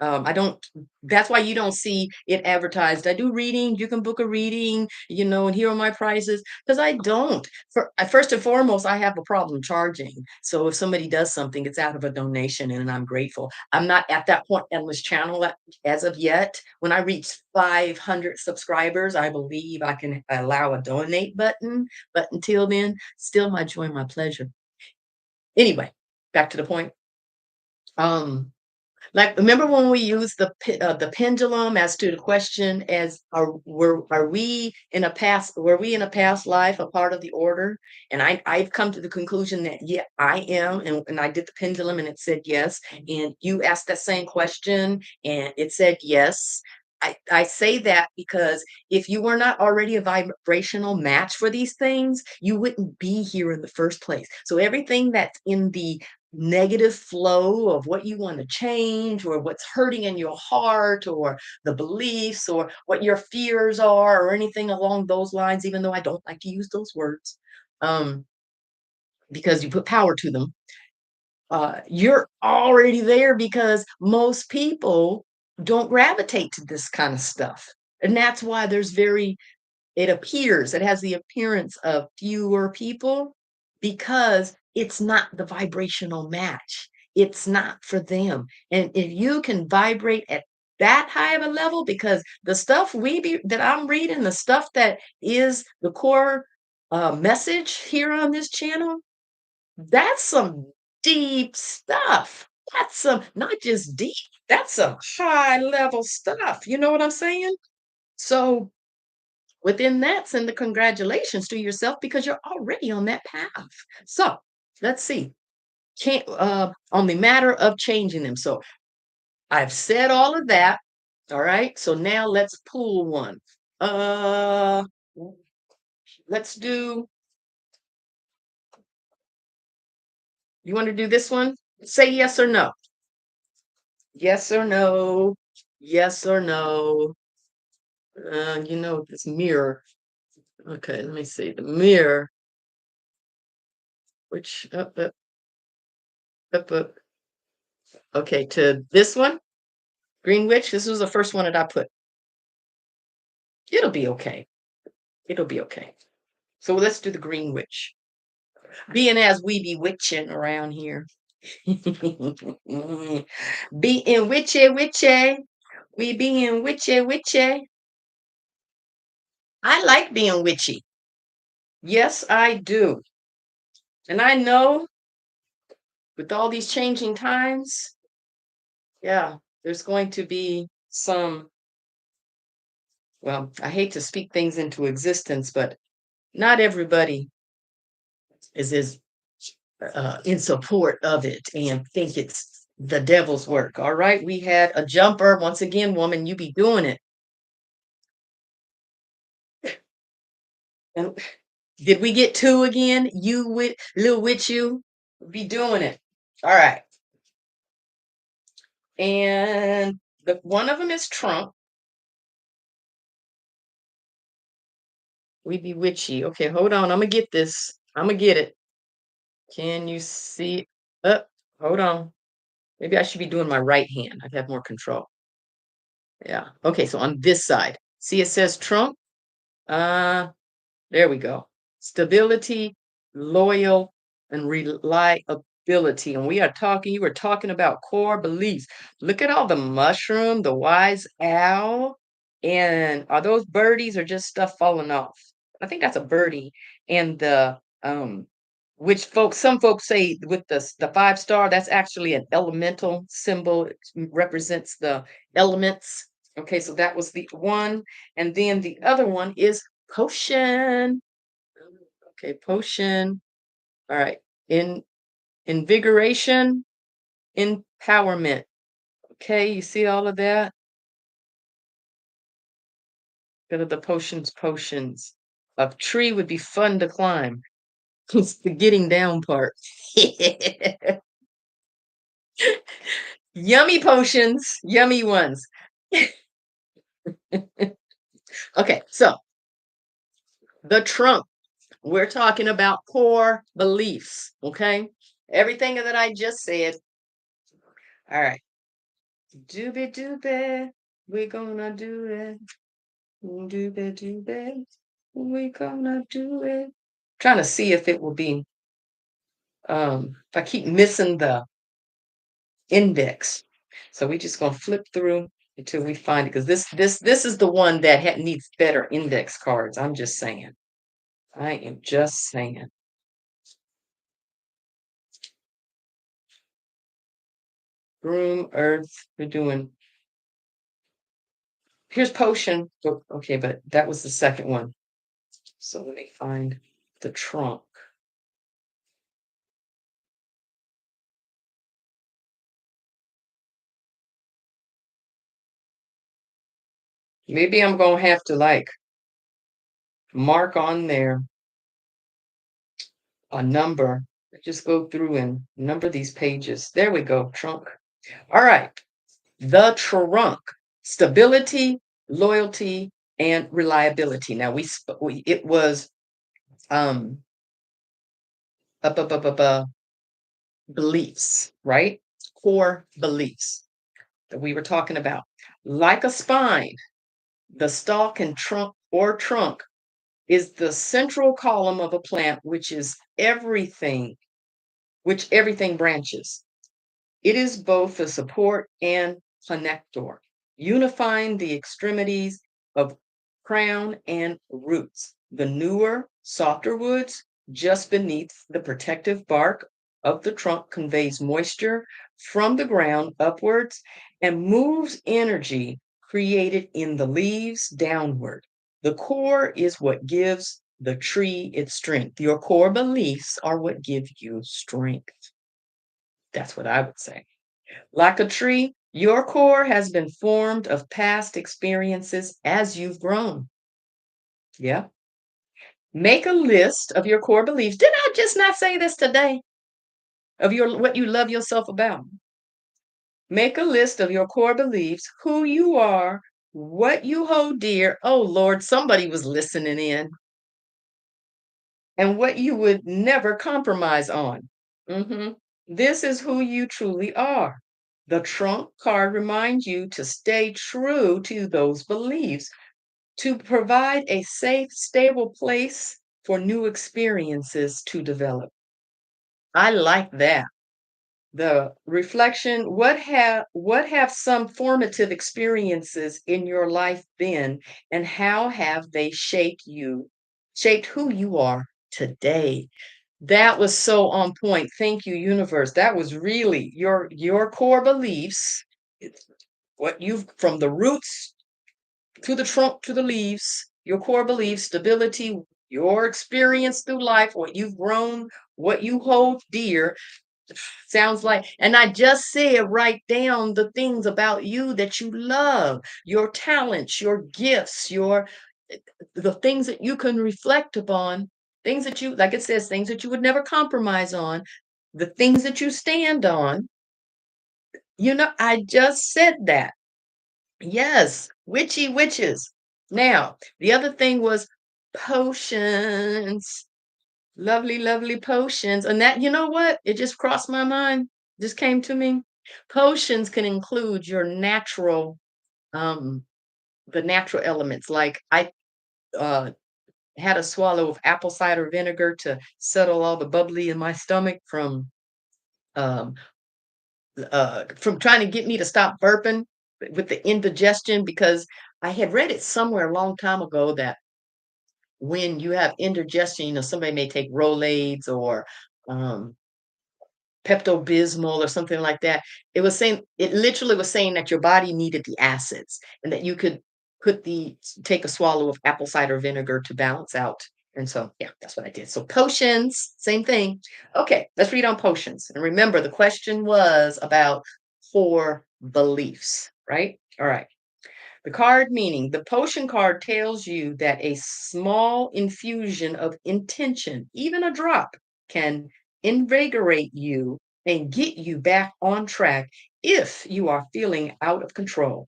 I don't, that's why you don't see it advertised. I do reading, you can book a reading, and here are my prices. Because I don't. First and foremost, I have a problem charging. So if somebody does something, it's out of a donation and I'm grateful. I'm not at that point on this channel as of yet. When I reach 500 subscribers, I believe I can allow a donate button. But until then, still my joy, my pleasure. Anyway, back to the point. Um, like, remember when we used the pendulum as to the question as are we in a past life a part of the order? And I've come to the conclusion that yeah, I am, and I did the pendulum and it said yes. And you asked that same question and it said yes. I say that because if you were not already a vibrational match for these things, you wouldn't be here in the first place. So everything that's in the negative flow of what you want to change or what's hurting in your heart or the beliefs or what your fears are or anything along those lines, even though I don't like to use those words, um, because you put power to them, you're already there because most people don't gravitate to this kind of stuff. And that's why it has the appearance of fewer people because it's not the vibrational match. It's not for them. And if you can vibrate at that high of a level, because the stuff that I'm reading, the stuff that is the core message here on this channel, that's some deep stuff. That's some, not just deep, that's some high level stuff. You know what I'm saying? So within that, send the congratulations to yourself because you're already on that path. So let's see. Can't on the matter of changing them. So I've said all of that. All right. So now let's pull one. Uh let's do, you want to do this one? Say yes or no. Yes or no. Yes or no. This mirror. Okay, let me see. The mirror, which up. Okay, to this one, Green Witch. This was the first one that I put. It'll be okay. It'll be okay. So let's do the Green Witch. Being as we be witching around here. Being witchy. We being witchy. I like being witchy. Yes, I do. And I know with all these changing times, yeah, there's going to be some, well, I hate to speak things into existence, but not everybody is in support of it and think it's the devil's work. All right, we had a jumper. Once again, woman, you be doing it. And did we get two again? You with little witch, you be doing it. All right. And the one of them is Trump. We be witchy. Okay, hold on. I'm gonna get this. I'm gonna get it. Can you see? Up. Hold on. Maybe I should be doing my right hand. I have more control. Yeah. Okay, so on this side. See, it says Trump. Uh, there we go. Stability, loyal, and reliability. And we are talking, you were talking about core beliefs. Look at all the mushroom, the wise owl. And are those birdies or just stuff falling off? I think that's a birdie. And the which folks, some folks say with the 5 star, that's actually an elemental symbol. It represents the elements. Okay, so that was the one. And then the other one is potion. Okay, potion. All right. In invigoration, empowerment. Okay, you see all of that? Go to the potions. A tree would be fun to climb. It's the getting down part. Yummy potions, yummy ones. Okay, so the trunk. We're talking about core beliefs. Okay, everything that I just said. All right. Doobie doobie, we're gonna do it. Doobie doobie, we're gonna do it. Trying to see if it will be, if I keep missing the index. So we just gonna flip through until we find it, because this is the one that needs better index cards. I'm just saying. I am just saying. Room, earth, we're doing. Here's potion. Oh, okay, but that was the second one. So let me find the trunk. Maybe I'm gonna have to like mark on there a number. Just go through and number these pages. There we go, trunk. All right. The trunk. Stability, loyalty, and reliability. Now it was um up, up, up, up, beliefs, right? Core beliefs that we were talking about. Like a spine, the stalk and trunk is the central column of a plant, which is everything branches. It is both a support and connector, unifying the extremities of crown and roots. The newer, softer woods just beneath the protective bark of the trunk conveys moisture from the ground upwards and moves energy created in the leaves downward. The core is what gives the tree its strength. Your core beliefs are what give you strength. That's what I would say. Like a tree, your core has been formed of past experiences as you've grown. Yeah. Make a list of your core beliefs. Did I just not say this today? Of your what you love yourself about. Make a list of your core beliefs, who you are, what you hold dear. Oh Lord, somebody was listening in. and what you would never compromise on. Mhm. This is who you truly are. The trump card reminds you to stay true to those beliefs, to provide a safe, stable place for new experiences to develop. I like that. The reflection, what have some formative experiences in your life been, and how have they shaped who you are today? That was so on point. Thank you, universe. That was really your core beliefs. It's what you've from the roots to the trunk to the leaves, your core beliefs, stability, your experience through life, what you've grown, what you hold dear. Sounds like, and I just said, write down the things about you that you love, your talents, your gifts, the things that you can reflect upon, things that you, like it says, things that you would never compromise on, the things that you stand on. I just said that. Yes, witchy witches. Now, the other thing was potions. Lovely, lovely potions. And that, you know what? It just crossed my mind. Just came to me. Potions can include your um, the natural elements. Like I uh had a swallow of apple cider vinegar to settle all the bubbly in my stomach um from trying to get me to stop burping with the indigestion, because I had read it somewhere a long time ago that when you have indigestion, somebody may take Rolaids or um Pepto-Bismol or something like that. It literally was saying that your body needed the acids and that you could take a swallow of apple cider vinegar to balance out. And so, yeah, that's what I did. So potions, same thing. Okay, let's read on potions. And remember, the question was about core beliefs, right? All right. The card meaning, the potion card tells you that a small infusion of intention, even a drop, can invigorate you and get you back on track if you are feeling out of control.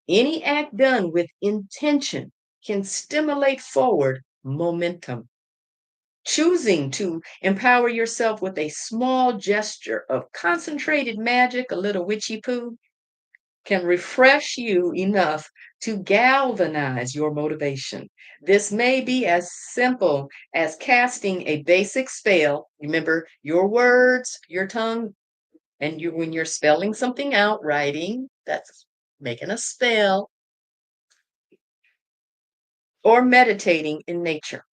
Any act done with intention can stimulate forward momentum. Choosing to empower yourself with a small gesture of concentrated magic, a little witchy poo, can refresh you enough to galvanize your motivation. This may be as simple as casting a basic spell. Remember your words, your tongue, and when you're spelling something out, writing, that's making a spell, or meditating in nature.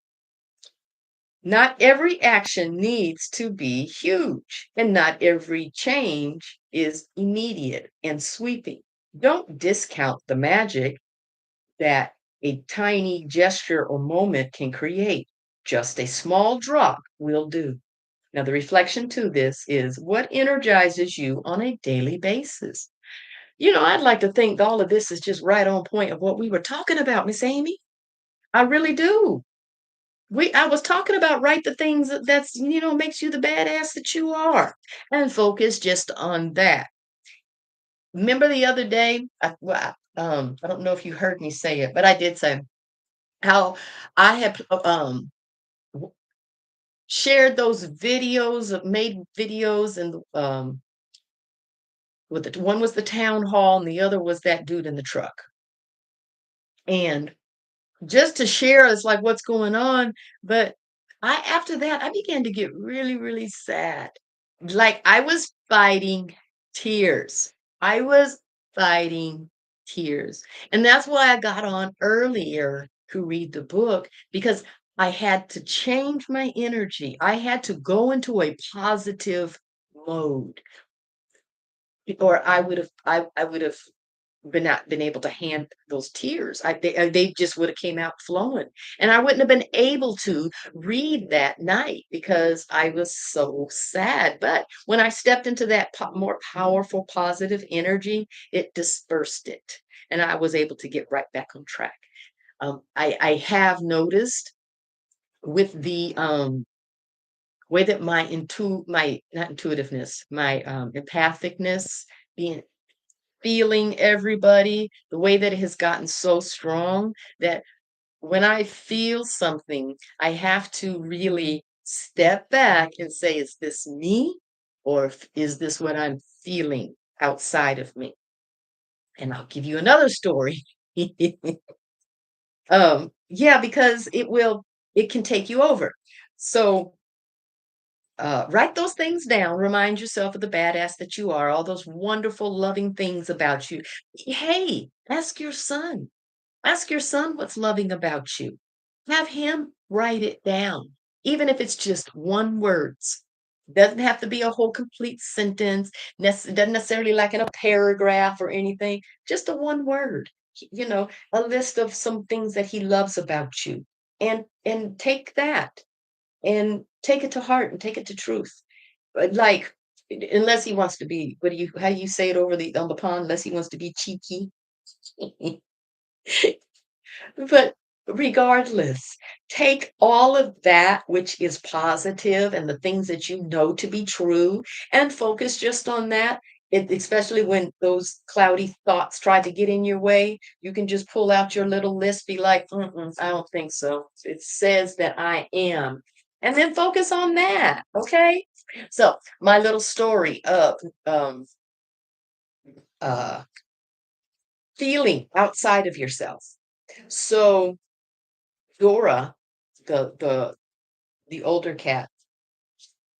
Not every action needs to be huge, and not every change is immediate and sweeping. Don't discount the magic that a tiny gesture or moment can create. Just a small drop will do. Now, the reflection to this is, what energizes you on a daily basis? I'd like to think all of this is just right on point of what we were talking about, Miss Amy. I really do. I was talking about, write the things that's, makes you the badass that you are, and focus just on that. Remember the other day, I don't know if you heard me say it, but I did say how I had w- shared those made videos, and with one was the town hall, and the other was that dude in the truck. And just to share is like what's going on, but after that I began to get really, really sad. Like I was fighting tears. I was fighting tears. And that's why I got on earlier to read the book, because I had to change my energy. I had to go into a positive mode, or I would have not been able to hand those tears. They just would have came out flowing, and I wouldn't have been able to read that night because I was so sad. But when I stepped into that more powerful, positive energy, it dispersed it, and I was able to get right back on track. I have noticed with the way that my not intuitiveness, my empathicness, being feeling everybody, the way that it has gotten so strong that when I feel something, I have to really Step back and say, is this me or is this what I'm feeling outside of me? And I'll give you another story. Yeah, because it can take you over. So write those things down. Remind yourself of the badass that you are, all those wonderful, loving things about you. Hey, ask your son. Ask your son what's loving about you. Have him write it down, even if it's just one words. Doesn't have to be a whole complete sentence, doesn't necessarily like in a paragraph or anything, just a one word, a list of some things that he loves about you. And take that and take it to heart and take it to truth. But like, unless he wants to be, how do you say it over the on the pond? Unless he wants to be cheeky. But regardless, take all of that which is positive and the things that you know to be true and focus just on that. Especially when those cloudy thoughts try to get in your way, you can just pull out your little list, be like, "Mm-mm, I don't think so. It says that I am." And then focus on that. Okay. So, my little story of um, uh, feeling outside of yourself. So, Dora, the the older cat,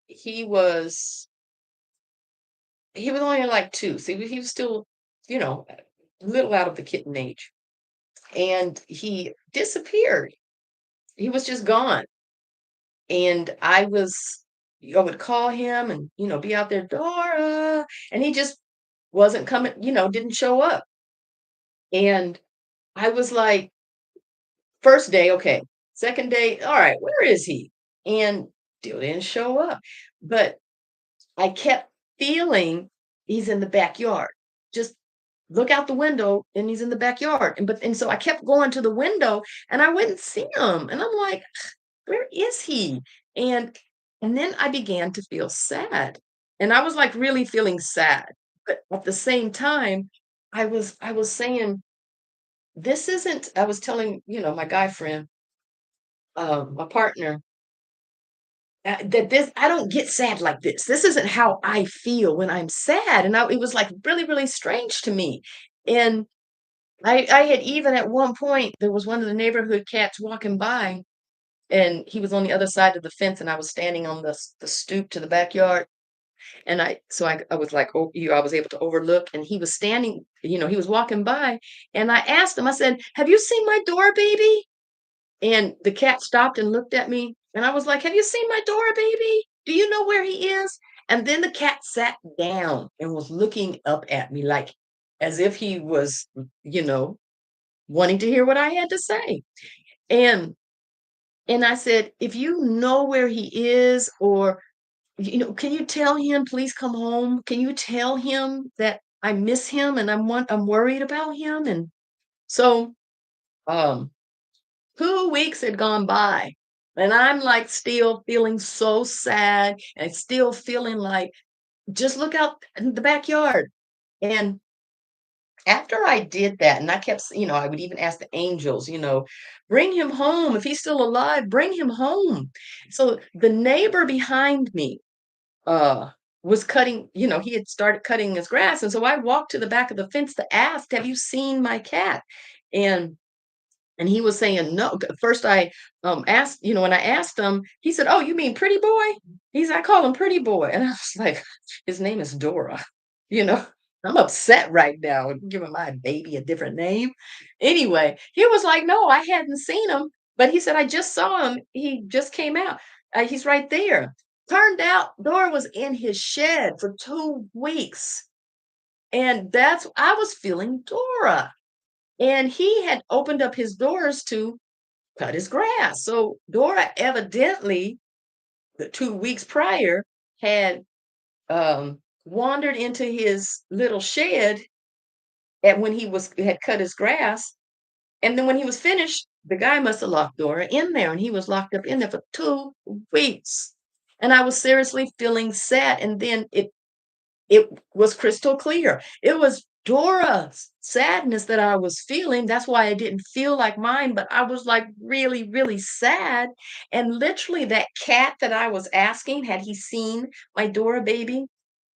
he was he was only like 2, so he was still, a little out of the kitten age, and he disappeared. He was just gone, and I would call him and, be out there, "Dora," and he just wasn't coming, didn't show up, and I was like, first day, okay. Second day, all right, where is he? And still didn't show up. But I kept feeling he's in the backyard. Just look out the window and he's in the backyard. And so I kept going to the window and I wouldn't see him. And I'm like, where is he? And and then I began to feel sad. And I was like really feeling sad. But at the same time, I was saying, this isn't, I was telling, my guy friend, my partner, that this I don't get sad like this. This isn't how I feel when I'm sad. And it was like really, really strange to me. And I had even at one point, there was one of the neighborhood cats walking by, and he was on the other side of the fence, and I was standing on the stoop to the backyard. And I was like, oh, I was able to overlook, and he was standing, he was walking by, and I asked him, I said, "Have you seen my door, baby?" And the cat stopped and looked at me, and I was like, "Have you seen my Dora baby? Do you know where he is?" And then the cat sat down and was looking up at me like as if he was, you know, wanting to hear what I had to say. And and I said, "If you know where he is, or can you tell him please come home? Can you tell him that I miss him and I'm worried about him?" And so um 2 weeks had gone by, and I'm, like, still feeling so sad and still feeling like, "Just look out in the backyard." And after I did that, and I kept I would even ask the angels, "Bring him home. If he's still alive, bring him home." So, the neighbor behind me, uh, was cutting he had started cutting his grass, and so I walked to the back of the fence to ask, "Have you seen my cat?" And And he was saying, "No." First I, asked, when I asked him, he said, "Oh, you mean Pretty Boy?" I call him Pretty Boy." And I was like, "His name is Dora." You know? I'm upset right now and giving my baby a different name. Anyway, he was like, "No, I hadn't seen him." But he said, "I just saw him. He just came out. He's right there." Turned out Dora was in his shed for 2 weeks. And I was feeling Dora. And he had opened up his doors to cut his grass. So Dora evidently, the 2 weeks prior, had wandered into his little shed and when he had cut his grass. And then when he was finished, the guy must have locked Dora in there, and he was locked up in there for 2 weeks. And I was seriously feeling sad. And then it was crystal clear. It was Dora, sadness that I was feeling. That's why I didn't feel like mine, but I was like really, really sad. And literally, that cat that I was asking, had he seen my Dora baby?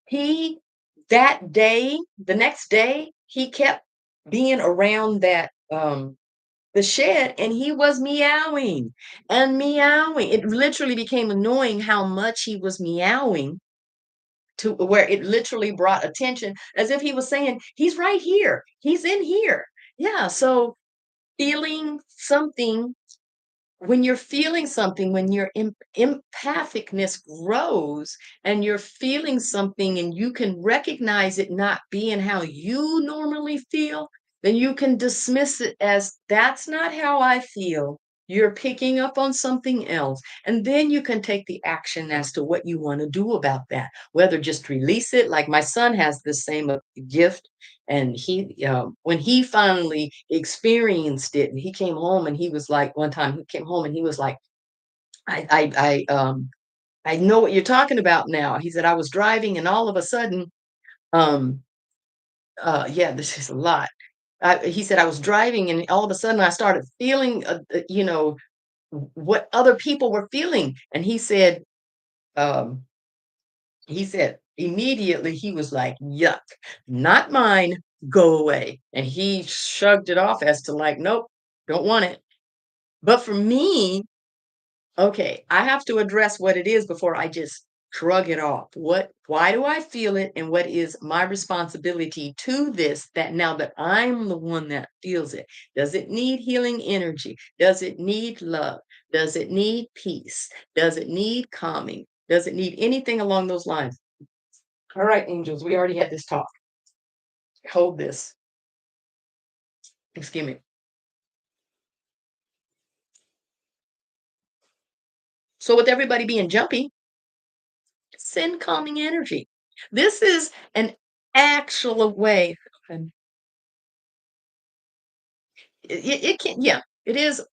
He, that day, the next day, he kept being around that the shed, and he was meowing and meowing. It literally became annoying how much he was meowing, to where it literally brought attention, as if he was saying, he's right here, he's in here. Yeah, so feeling something, when you're feeling something, when your empathicness grows and you're feeling something and you can recognize it not being how you normally feel, then you can dismiss it as, that's not how I feel. You're picking up on something else. And then you can take the action as to what you want to do about that, whether just release it. Like my son has the same gift, and he, when he finally experienced it, and he came home and he was like, one time he came home and he was like, I know what you're talking about now. He said, I was driving and all of a sudden, um, yeah, this is a lot. He said, I was driving and all of a sudden I started feeling, what other people were feeling. And um, he said immediately he was like, yuck, not mine, go away. And he shrugged it off as to like, nope, don't want it. But for me, okay, I have to address what it is before I just shrug it off. Why do I feel it? And what is my responsibility to this, that now that I'm the one that feels it? Does it need healing energy? Does it need love? Does it need peace? Does it need calming? Does it need anything along those lines? All right, angels, we already had this talk. Hold this. Excuse me. So with everybody being jumpy, send calming energy. This is an actual way. And it can, yeah, it is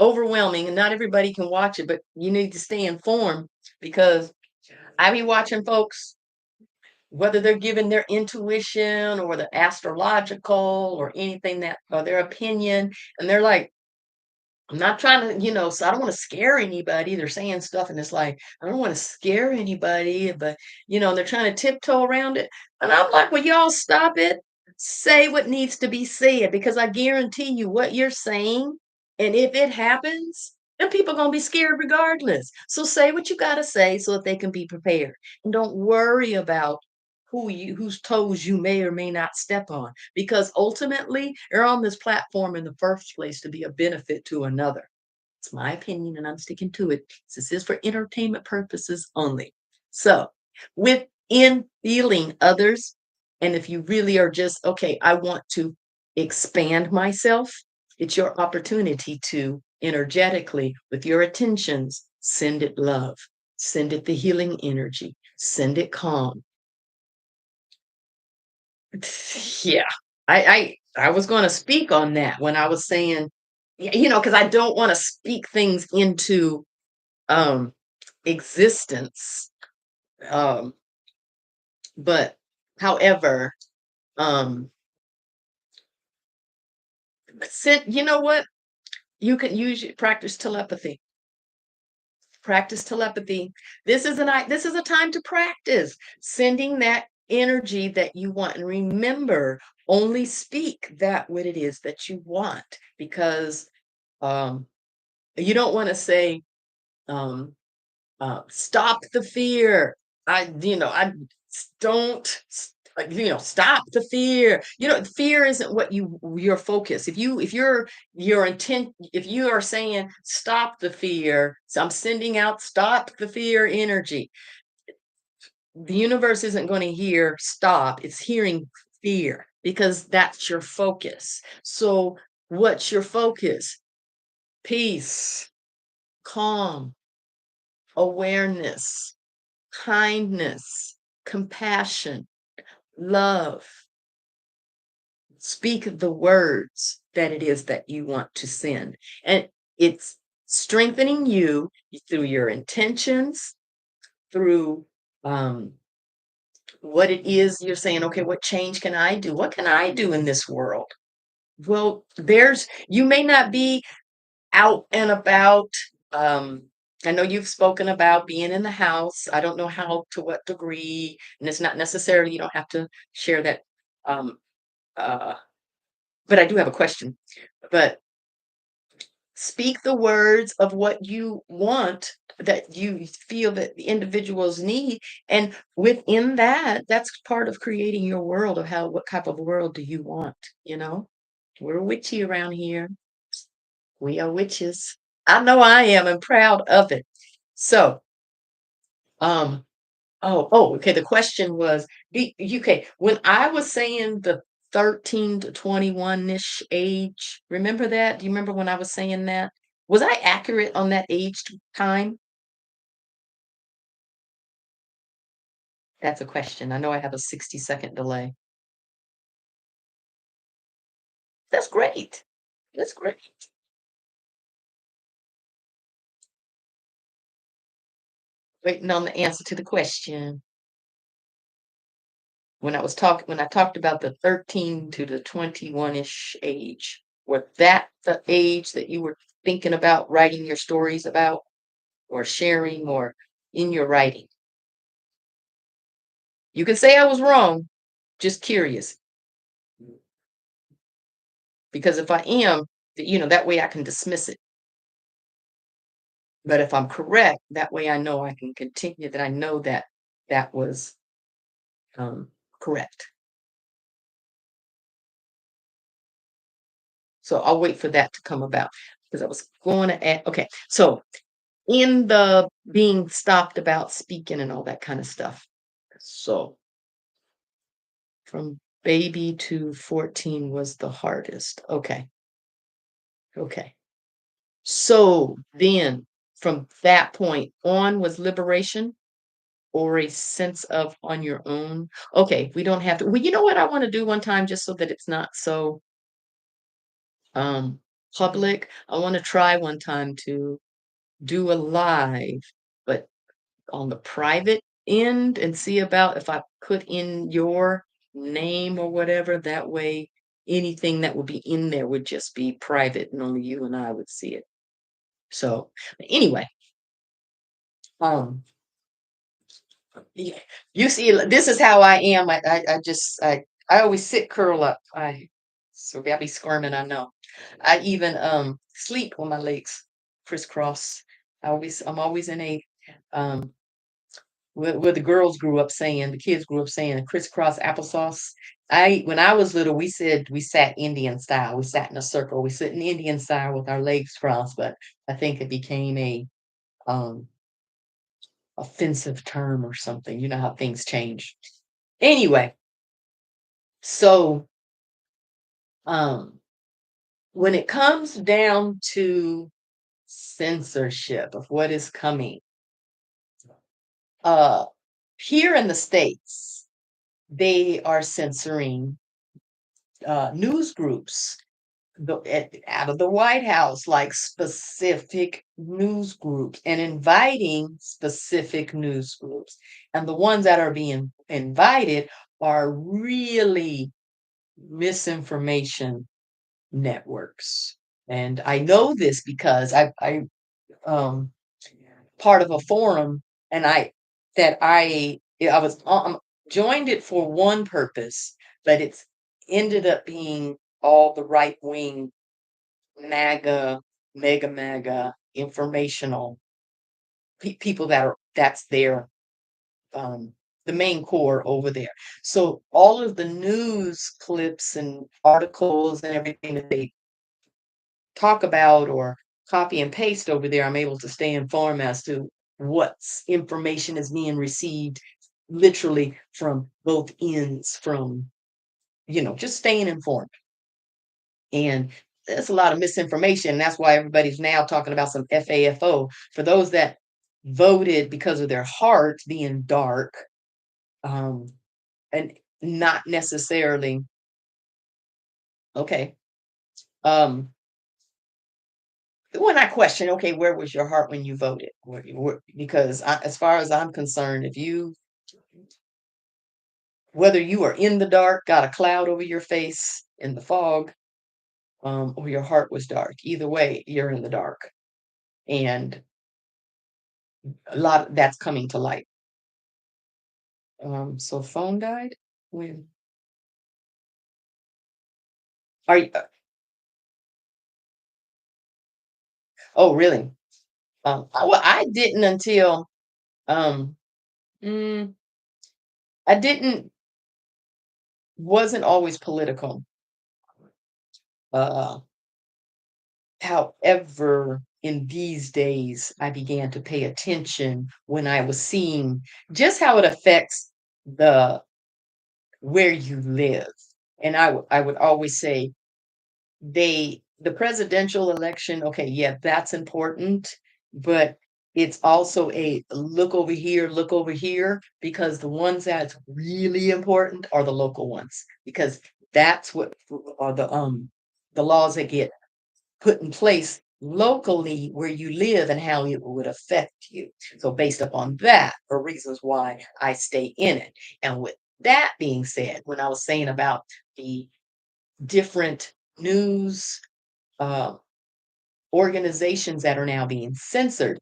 overwhelming, and not everybody can watch it, but you need to stay informed, because I be watching folks, whether they're giving their intuition or the astrological or anything, that or their opinion, and they're like, I'm not trying to, so I don't want to scare anybody. They're saying stuff and it's like, I don't want to scare anybody, but they're trying to tiptoe around it. And I'm like, well, y'all stop it. Say what needs to be said, because I guarantee you what you're saying. And if it happens, then people are gonna be scared regardless. So say what you gotta say so that they can be prepared. And don't worry about whose toes you may or may not step on, because ultimately you're on this platform in the first place to be a benefit to another. It's my opinion and I'm sticking to it. This is for entertainment purposes only. So within feeling others, and if you really are just, okay, I want to expand myself, it's your opportunity to energetically, with your attentions, send it love, send it the healing energy, send it calm. Yeah, I was going to speak on that when I was saying, because I don't want to speak things into um existence. Um, but however, um, you know what? You can practice telepathy. Practice telepathy. This is a time to practice sending that energy that you want. And remember, only speak that what it is that you want, because um you don't want to say, um, stop the fear. I don't, stop the fear. Fear isn't what your focus. Your intent, if you are saying stop the fear, so I'm sending out stop the fear energy. The universe isn't going to hear stop, it's hearing fear, because that's your focus. So what's your focus? Peace, calm, awareness, kindness, compassion, love. Speak the words that it is that you want to send. And it's strengthening you through your intentions, through um, what it is you're saying, okay, what change can I do? What can I do in this world? Well, you may not be out and about. Um, I know you've spoken about being in the house. I don't know how to what degree, and it's not necessarily you don't have to share that. Um, uh, but I do have a question. But speak the words of what you want that you feel that the individuals need, and within that, that's part of creating your world of how what type of world do you want, you know? We're witchy around here. We are witches. I know I am and proud of it. So, um, okay. The question was, okay, when I was saying the 13 to 21-ish age, remember that? Do you remember when I was saying that? Was I accurate on that age time? That's a question. I know I have a 60-second delay. That's great. That's great. Waiting on the answer to the question. When I talked about the 13 to the 21-ish age, was that the age that you were thinking about writing your stories about or sharing or in your writing? You can say I was wrong, just curious, because if I am, that way I can dismiss it. But if I'm correct, that way I know I can continue, that I know that that was correct. So I'll wait for that to come about because I was going to add, okay. So in the being stopped about speaking and all that kind of stuff. So from baby to 14 was the hardest. Okay. Okay. So then from that point on was liberation or a sense of on your own. Okay, we don't have to. Well, you know what I want to do one time just so that it's not so um public. I want to try one time to do a live, but on the private end and see about if I put in your name or whatever. That way, anything that would be in there would just be private and only you and I would see it. So anyway, um, yeah, you see, this is how I am. I always sit curl up. So I be squirming. I know. I even sleep on my legs crisscross. I'm always in a um where the girls grew up saying, the kids grew up saying crisscross applesauce. When I was little, we said we sat Indian style. We sat in a circle. We sit in Indian style with our legs crossed, but I think it became a um offensive term or something. You know how things change. Anyway, so um when it comes down to censorship of what is coming, uh here in the States, they are censoring news groups out of the White House, like specific news groups, and inviting specific news groups. And the ones that are being invited are really misinformation networks. And I know this because um part of a forum, and I was joined it for one purpose, but it's ended up being all the right wing MAGA, mega informational people that's their um the main core over there. So all of the news clips and articles and everything that they talk about or copy and paste over there, I'm able to stay informed as to what's information is being received literally from both ends, from just staying informed. And there's a lot of misinformation. That's why everybody's now talking about some FAFO. For those that voted because of their hearts being dark, um, and not necessarily okay. Um, when I question, okay, where was your heart when you voted? Because as far as I'm concerned, if you whether you are in the dark, got a cloud over your face in the fog, or your heart was dark. Either way, you're in the dark. And a lot of that's coming to light. So phone died? When? Are you, oh, really? Well, I didn't until, um, mm, I didn't, wasn't always political. Uh, However, in these days, I began to pay attention when I was seeing just how it affects the where you live. And I would always say the presidential election, okay, yeah, that's important, but it's also a look over here, because the ones that's really important are the local ones, because that's what are the laws that get put in place locally where you live and how it would affect you. So based upon that are reasons why I stay in it. And with that being said, when I was saying about the different news uh, organizations that are now being censored,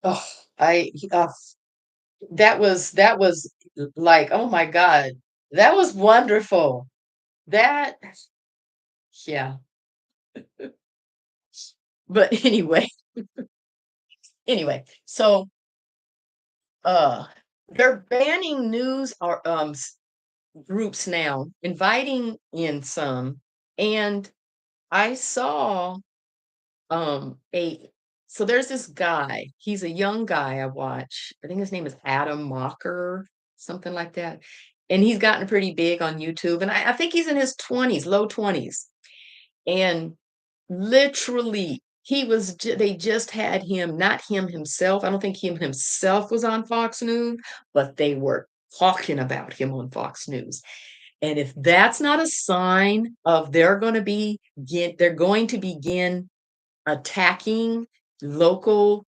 oh, that was like, oh my God, that was wonderful. That, yeah. But so uh they're banning news or groups now, inviting in some, and I saw a so there's this guy, he's a young guy I watch. I think his name is Adam Mocker, something like that. And he's gotten pretty big on YouTube. And I think he's in his 20s, low 20s. And literally, they just had him, not him himself. I don't think him himself was on Fox News, but they were talking about him on Fox News. And if that's not a sign of they're going to begin attacking local,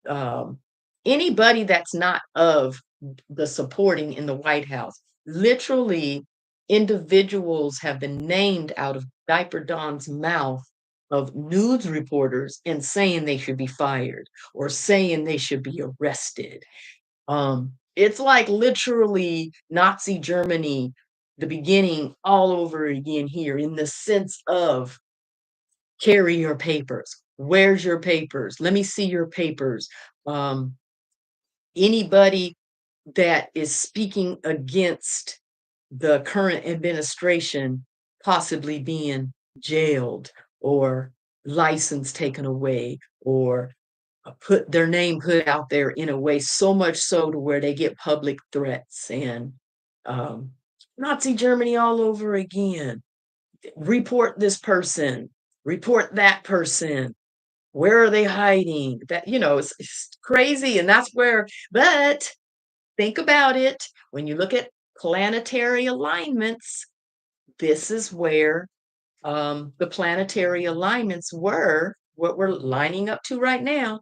um, anybody that's not of the supporting in the White House. Literally, individuals have been named out of Diaper Don's mouth of news reporters and saying they should be fired or saying they should be arrested. It's like literally Nazi Germany, the beginning all over again here, in the sense of carry your papers. Where's your papers? Let me see your papers. Um, Anybody that is speaking against the current administration possibly being jailed or license taken away, or put their name put out there in a way so much so to where they get public threats, and um, Nazi Germany all over again. Report this person, report that person. Where are they hiding? That, it's crazy. And that's where, but think about it. When you look at planetary alignments, this is where the planetary alignments were, what we're lining up to right now,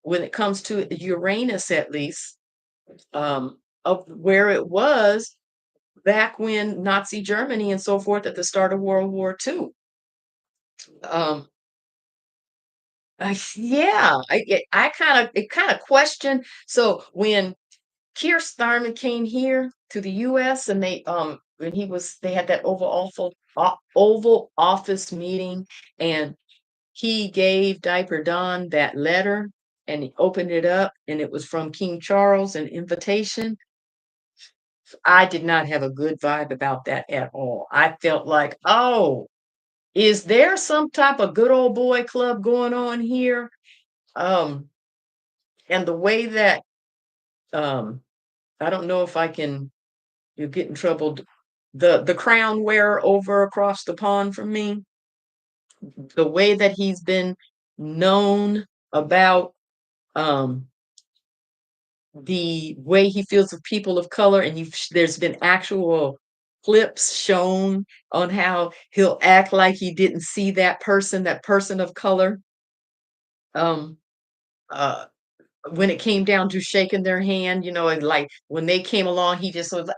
when it comes to Uranus, at least, of where it was back when Nazi Germany and so forth at the start of World War II. Um, yeah, I kind of question. So when Keir Starmer came here to the U.S. and when they had that Oval Office meeting, and he gave Diaper Don that letter, and he opened it up and it was from King Charles, an invitation. I did not have a good vibe about that at all. I felt like, oh, is there some type of good old boy club going on here? Um, and the way that, um, I don't know if I can, you get in trouble. The crown wearer over across the pond from me, the way that he's been known about, um, the way he feels with people of color, and there's been actual clips shown on how he'll act like he didn't see that person of color. Um, uh, when it came down to shaking their hand, and like when they came along, he just was,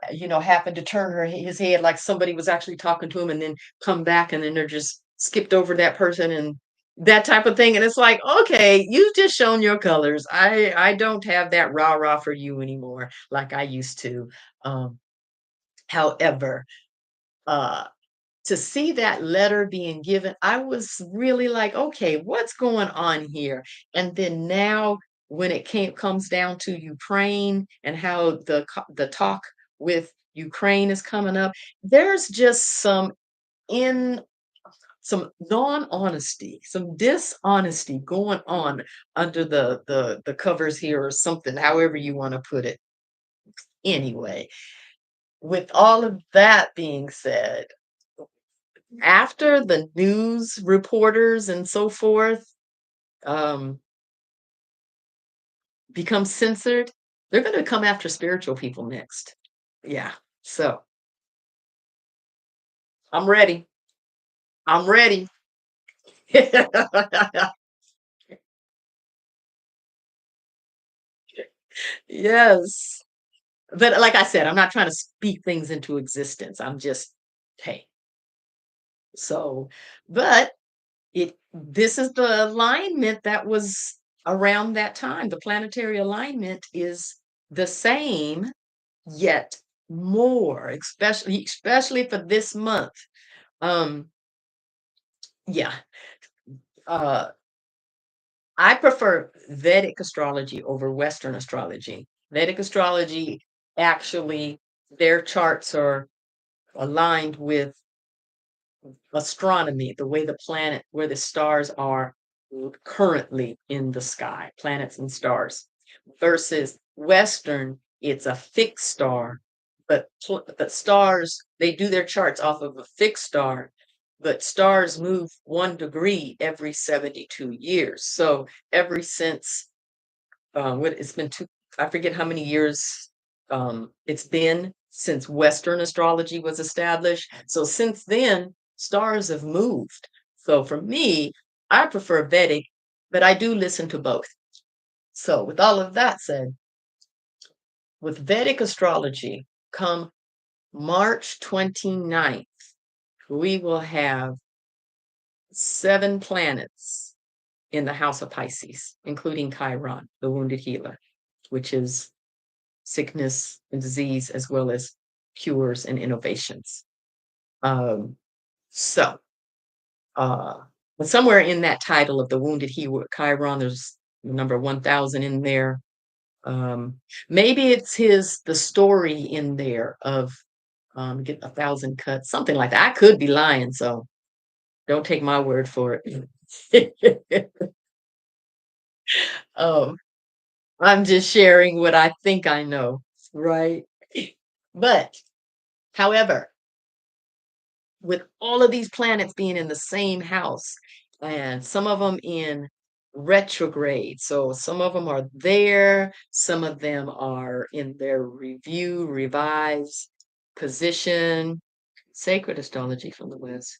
happened to turn his head like somebody was actually talking to him and then come back and then they're just skipped over that person and that type of thing. And it's like, okay, you've just shown your colors. I don't have that rah-rah for you anymore like I used to. Um, however, uh to see that letter being given, I was really like, okay, what's going on here? And then now, when it comes down to Ukraine and how the talk with Ukraine is coming up, there's just in some non-honesty, some dishonesty going on under the covers here or something, however you want to put it. Anyway, with all of that being said, after the news reporters and so forth um, become censored, they're going to come after spiritual people next. Yeah. So I'm ready. I'm ready. Yes. But like I said, I'm not trying to speak things into existence. I'm just, hey. So, but this is the alignment that was around that time. The planetary alignment is the same yet more, especially for this month. Um, yeah, uh, I prefer Vedic astrology over Western astrology. Vedic astrology, actually, their charts are aligned with astronomy, the way the planet, where the stars are currently in the sky, planets and stars, versus Western, it's a fixed star, but stars, they do their charts off of a fixed star, but stars move 1 degree every 72 years. So ever since what it's been two, I forget how many years it's been since Western astrology was established. So since then, stars have moved. So for me, I prefer Vedic, but I do listen to both. So with all of that said, with Vedic astrology, come March 29th, we will have 7 planets in the house of Pisces, including Chiron, the wounded healer, which is sickness and disease, as well as cures and innovations. Um, so, uh, but somewhere in that title of the Wounded Hero Chiron, there's the number 1000 in there. Maybe it's the story in there of get 1,000 cuts, something like that. I could be lying, so don't take my word for it. um, I'm just sharing what I think I know, right? But, however, with all of these planets being in the same house and some of them in retrograde. So some of them are there, some of them are in their review, revise position, sacred astrology from the West.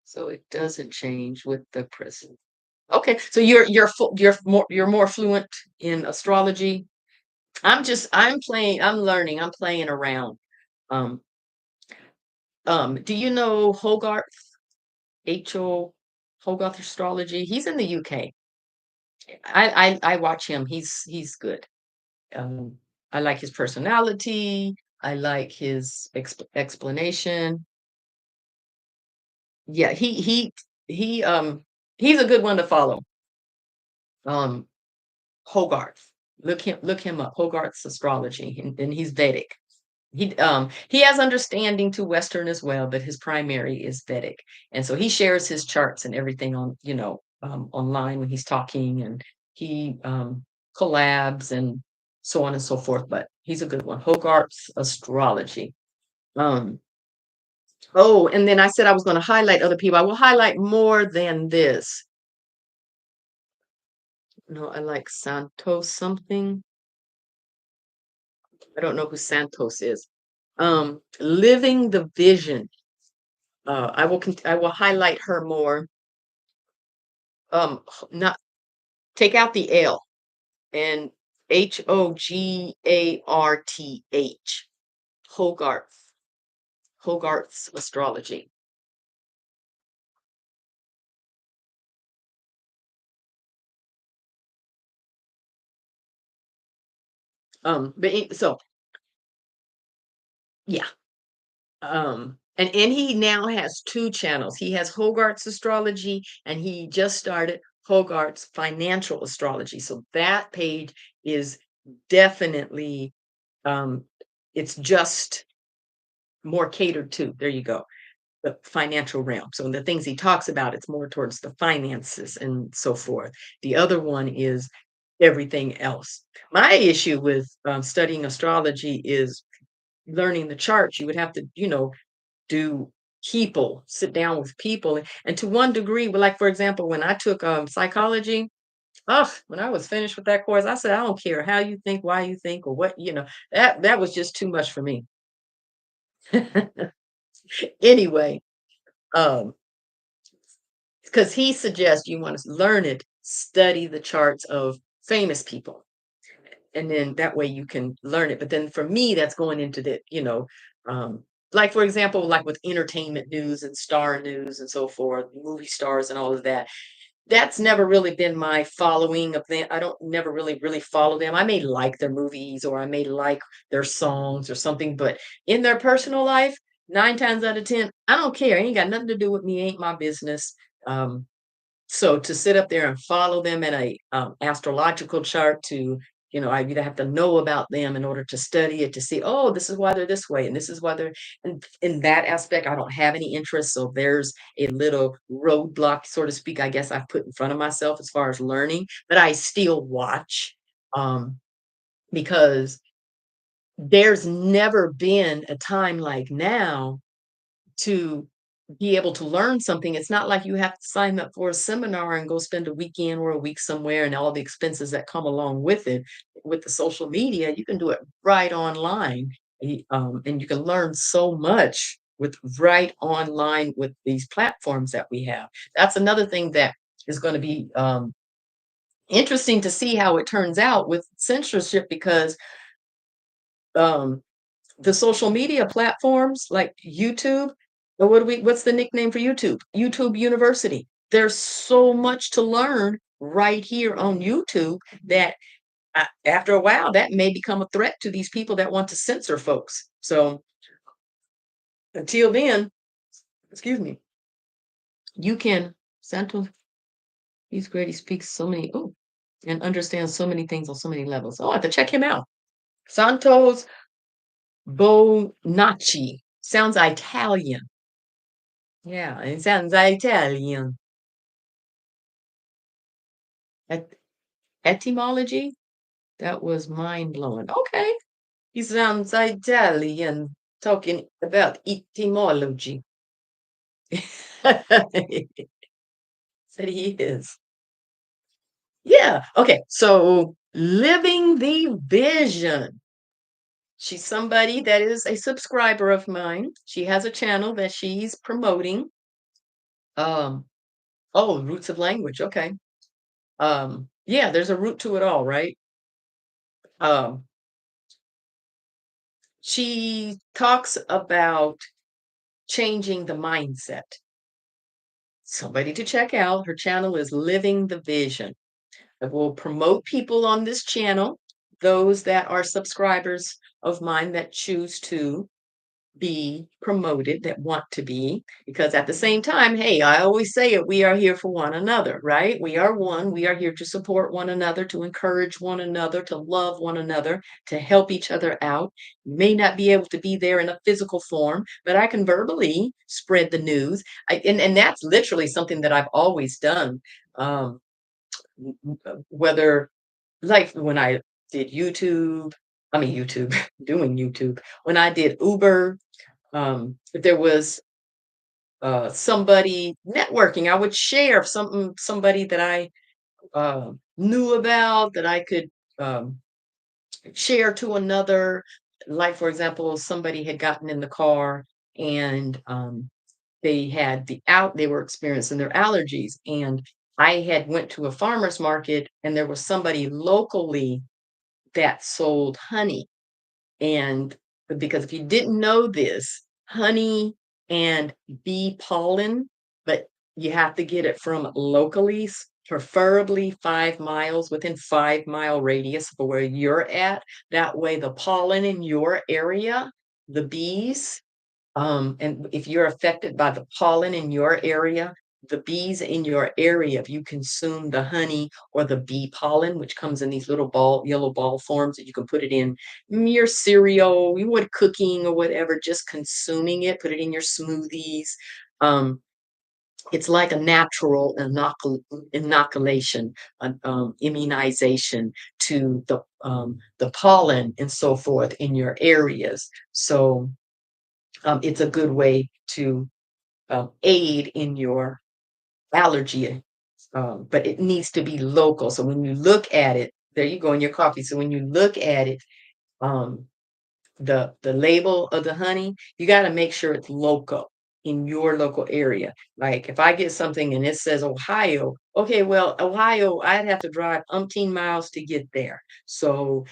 So it doesn't change with the present. Okay, so you're more fluent in astrology. I'm learning, I'm playing around. Um, do you know Hogarth? H.O. Hogarth Astrology. He's in the UK. I watch him. He's good. Um, I like his personality. I like his explanation. Yeah, he he's a good one to follow. Um, Hogarth. Look him up. Hogarth's astrology, and he's Vedic. He has understanding to Western as well, but his primary is Vedic. And so he shares his charts and everything on, online when he's talking, and he collabs and so on and so forth. But he's a good one. Hogarth's astrology. Um, oh, and then I said I was going to highlight other people. I will highlight more than this. No, I like Santos something. I don't know who Santos is. Living the Vision. I will highlight her more. Not take out the L. and Hogarth. Hogarth. Hogarth's astrology. So yeah. And he now has 2 channels. He has Hogarth's astrology, and he just started Hogarth's financial astrology. So that page is definitely, um, it's just more catered to, there you go, the financial realm. So the things he talks about, it's more towards the finances and so forth. The other one is everything else. My issue with, studying astrology is learning the charts. You would have to, do people, sit down with people. And to one degree, well, like for example, when I took psychology, when I was finished with that course, I said, I don't care how you think, why you think, or what, that was just too much for me. Anyway, um, because he suggests you want to learn it, study the charts of famous people. And then that way you can learn it. But then for me, that's going into um, like for example, like with entertainment news and star news and so forth, movie stars and all of that. That's never really been my following of them. I don't never really follow them. I may like their movies or I may like their songs or something, but in their personal life, 9 times out of 10, I don't care. It ain't got nothing to do with me, ain't my business. Um, so to sit up there and follow them in a astrological chart to, I either have to know about them in order to study it to see, oh, this is why they're this way, and this is why they're, and in that aspect, I don't have any interest. So there's a little roadblock, so to speak, I guess I've put in front of myself as far as learning, but I still watch, um, because there's never been a time like now to be able to learn something. It's not like you have to sign up for a seminar and go spend a weekend or a week somewhere and all the expenses that come along with it. With the social media, you can do it right online, and you can learn so much with right online with these platforms that we have. That's another thing that is going to be interesting to see how it turns out with censorship because um, the social media platforms like YouTube, or what's the nickname for YouTube? YouTube University. There's so much to learn right here on YouTube that after a while, that may become a threat to these people that want to censor folks. So until then, excuse me, you can, Santos, he's great. He speaks so many, and understands so many things on so many levels. Oh, I have to check him out. Santos Bonacci. Sounds Italian. Yeah, it sounds Italian. Et etymology? That was mind-blowing. Okay. He sounds Italian talking about etymology. Said he is. Yeah. Okay. So living the vision. She's somebody that is a subscriber of mine. She has a channel that she's promoting. Um, oh, roots of language. Okay. Yeah, there's a root to it all, right? Um, she talks about changing the mindset. Somebody to check out. Her channel is Living the Vision. I will promote people on this channel, those that are subscribers of mine that choose to be promoted, that want to be, because at the same time, hey, I always say it, we are here for one another, right? We are one. We are here to support one another, to encourage one another, to love one another, to help each other out. May not be able to be there in a physical form, but I can verbally spread the news. And that's literally something that I've always done. Um, whether like when I did YouTube, I mean YouTube, doing YouTube, when I did Uber, if there was somebody networking, I would share somebody that I knew about that I could um, share to another. Like for example, somebody had gotten in the car and they were experiencing their allergies, and I had went to a farmer's market and there was somebody locally that sold honey. And because if you didn't know this, honey and bee pollen, but you have to get it from locally, preferably 5 miles within 5 mile radius of where you're at. That way, the pollen in your area, the bees, and if you're affected by the pollen in your area, the bees in your area, if you consume the honey or the bee pollen, which comes in these little yellow ball forms that you can put it in your cereal, you would cooking or whatever, just consuming it, put it in your smoothies. Um, it's like a natural inoculation, an immunization to the pollen and so forth in your areas. So it's a good way to aid in your allergy, but it needs to be local. So when you look at it, there you go in your coffee. So when you look at it, um, the label of the honey, you got to make sure it's local in your local area. Like if I get something and it says Ohio, okay, well, Ohio, I'd have to drive umpteen miles to get there. So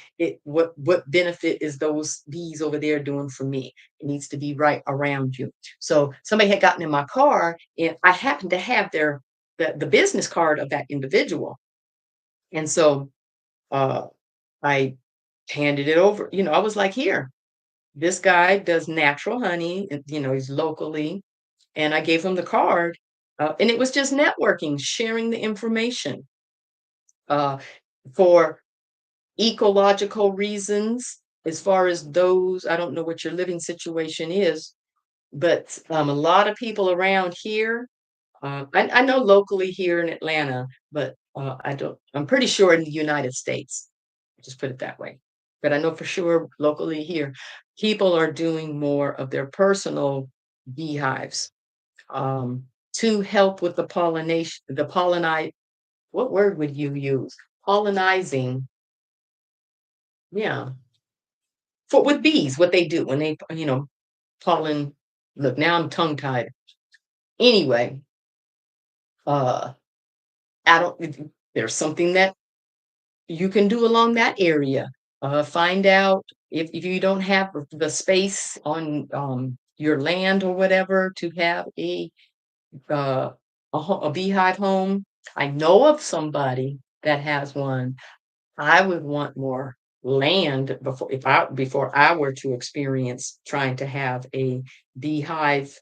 what benefit is those bees over there doing for me? It needs to be right around you. So somebody had gotten in my car and I happened to have the business card of that individual. And so uh I handed it over. I was like, here, this guy does natural honey, and, he's locally, and I gave him the card, and it was just networking, sharing the information, uh, for ecological reasons. As far as those, I don't know what your living situation is, but a lot of people around here, I know locally here in Atlanta, but I don't. I'm pretty sure in the United States. Just put it that way. But I know for sure locally here, people are doing more of their personal beehives, to help with the pollination, what word would you use? Pollinizing, yeah. For with bees, what they do when they, pollen. Look, now I'm tongue tied. Anyway, uh, I don't. There's something that you can do along that area. Find out if you don't have the space on your land or whatever to have uh, a beehive home. I know of somebody that has one. I would want more land before I were to experience trying to have a beehive.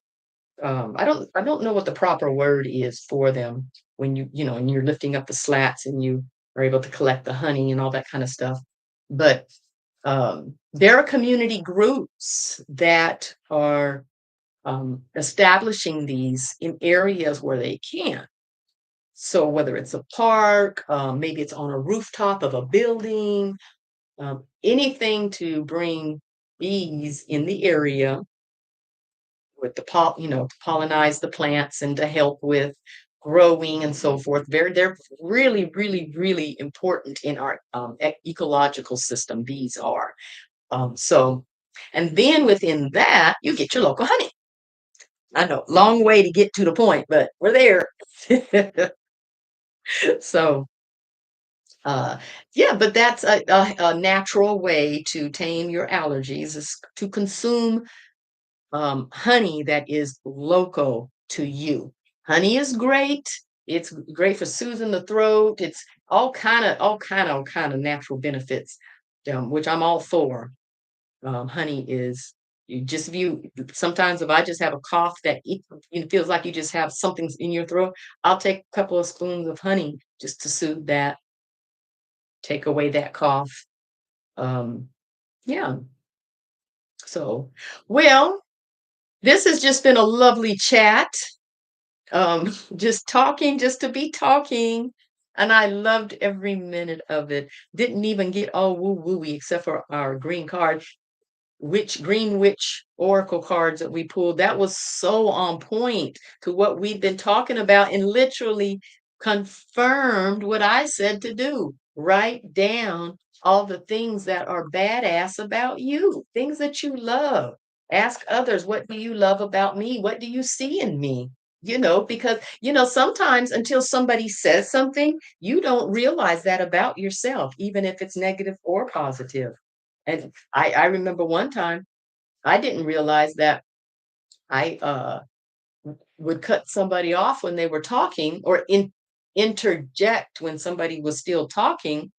I don't know what the proper word is for them when and you're lifting up the slats and you are able to collect the honey and all that kind of stuff. But there are community groups that are establishing these in areas where they can. So whether it's a park, maybe it's on a rooftop of a building, anything to bring bees in the area with to pollinize the plants and to help with growing and so forth. They're really, really, really important in our ecological system. Bees are. So, and then within that, you get your local honey. I know, long way to get to the point, but we're there. So, uh, yeah, but that's a natural way to tame your allergies is to consume honey that is local to you. Honey is great. It's great for soothing the throat. It's all kind of natural benefits, which I'm all for. Honey is you just if you sometimes if I just have a cough that feels like you just have something in your throat, I'll take a couple of spoons of honey just to soothe that, take away that cough. Um, yeah. So, well, this has just been a lovely chat. Just talking just to be talking. And I loved every minute of it. Didn't even get all woo wooey except for our green card, green witch oracle cards that we pulled. That was so on point to what we've been talking about and literally confirmed what I said to do. Write down all the things that are badass about you, things that you love. Ask others, what do you love about me? What do you see in me? because, sometimes until somebody says something, you don't realize that about yourself, even if it's negative or positive. And I remember one time I didn't realize that I would cut somebody off when they were talking or interject when somebody was still talking.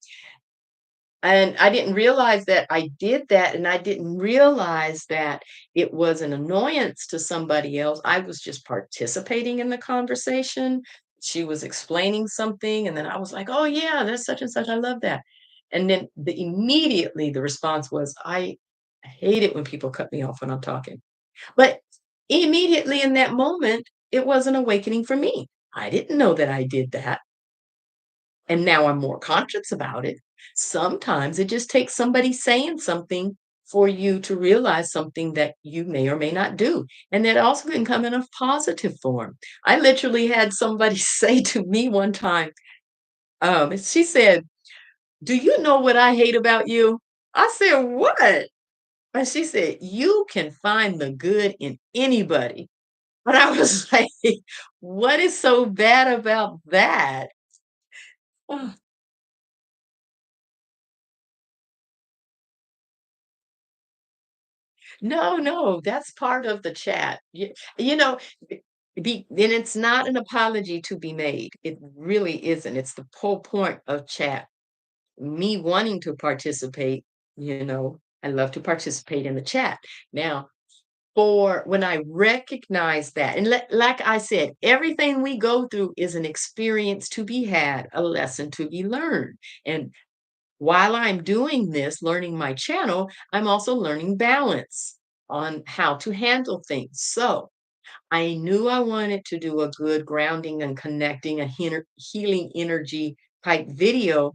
And I didn't realize that I did that, and I didn't realize that it was an annoyance to somebody else. I was just participating in the conversation. She was explaining something, and then I was like, "Oh, yeah, that's such and such. I love that." And then immediately the response was, "I hate it when people cut me off when I'm talking." But immediately in that moment, it was an awakening for me. I didn't know that I did that. And now I'm more conscious about it. Sometimes it just takes somebody saying something for you to realize something that you may or may not do. And that also can come in a positive form. I literally had somebody say to me one time, she said, "Do you know what I hate about you?" I said, "What?" And she said, "You can find the good in anybody." But I was like, "What is so bad about that?" No, no, that's part of the chat. You know, and it's not an apology to be made. It really isn't. It's the whole point of chat. Me wanting to participate, I love to participate in the chat. Now, for when I recognize that, and like I said, everything we go through is an experience to be had, a lesson to be learned. And while I'm doing this, learning my channel, I'm also learning balance on how to handle things. So I knew I wanted to do a good grounding and connecting, a healing energy type video.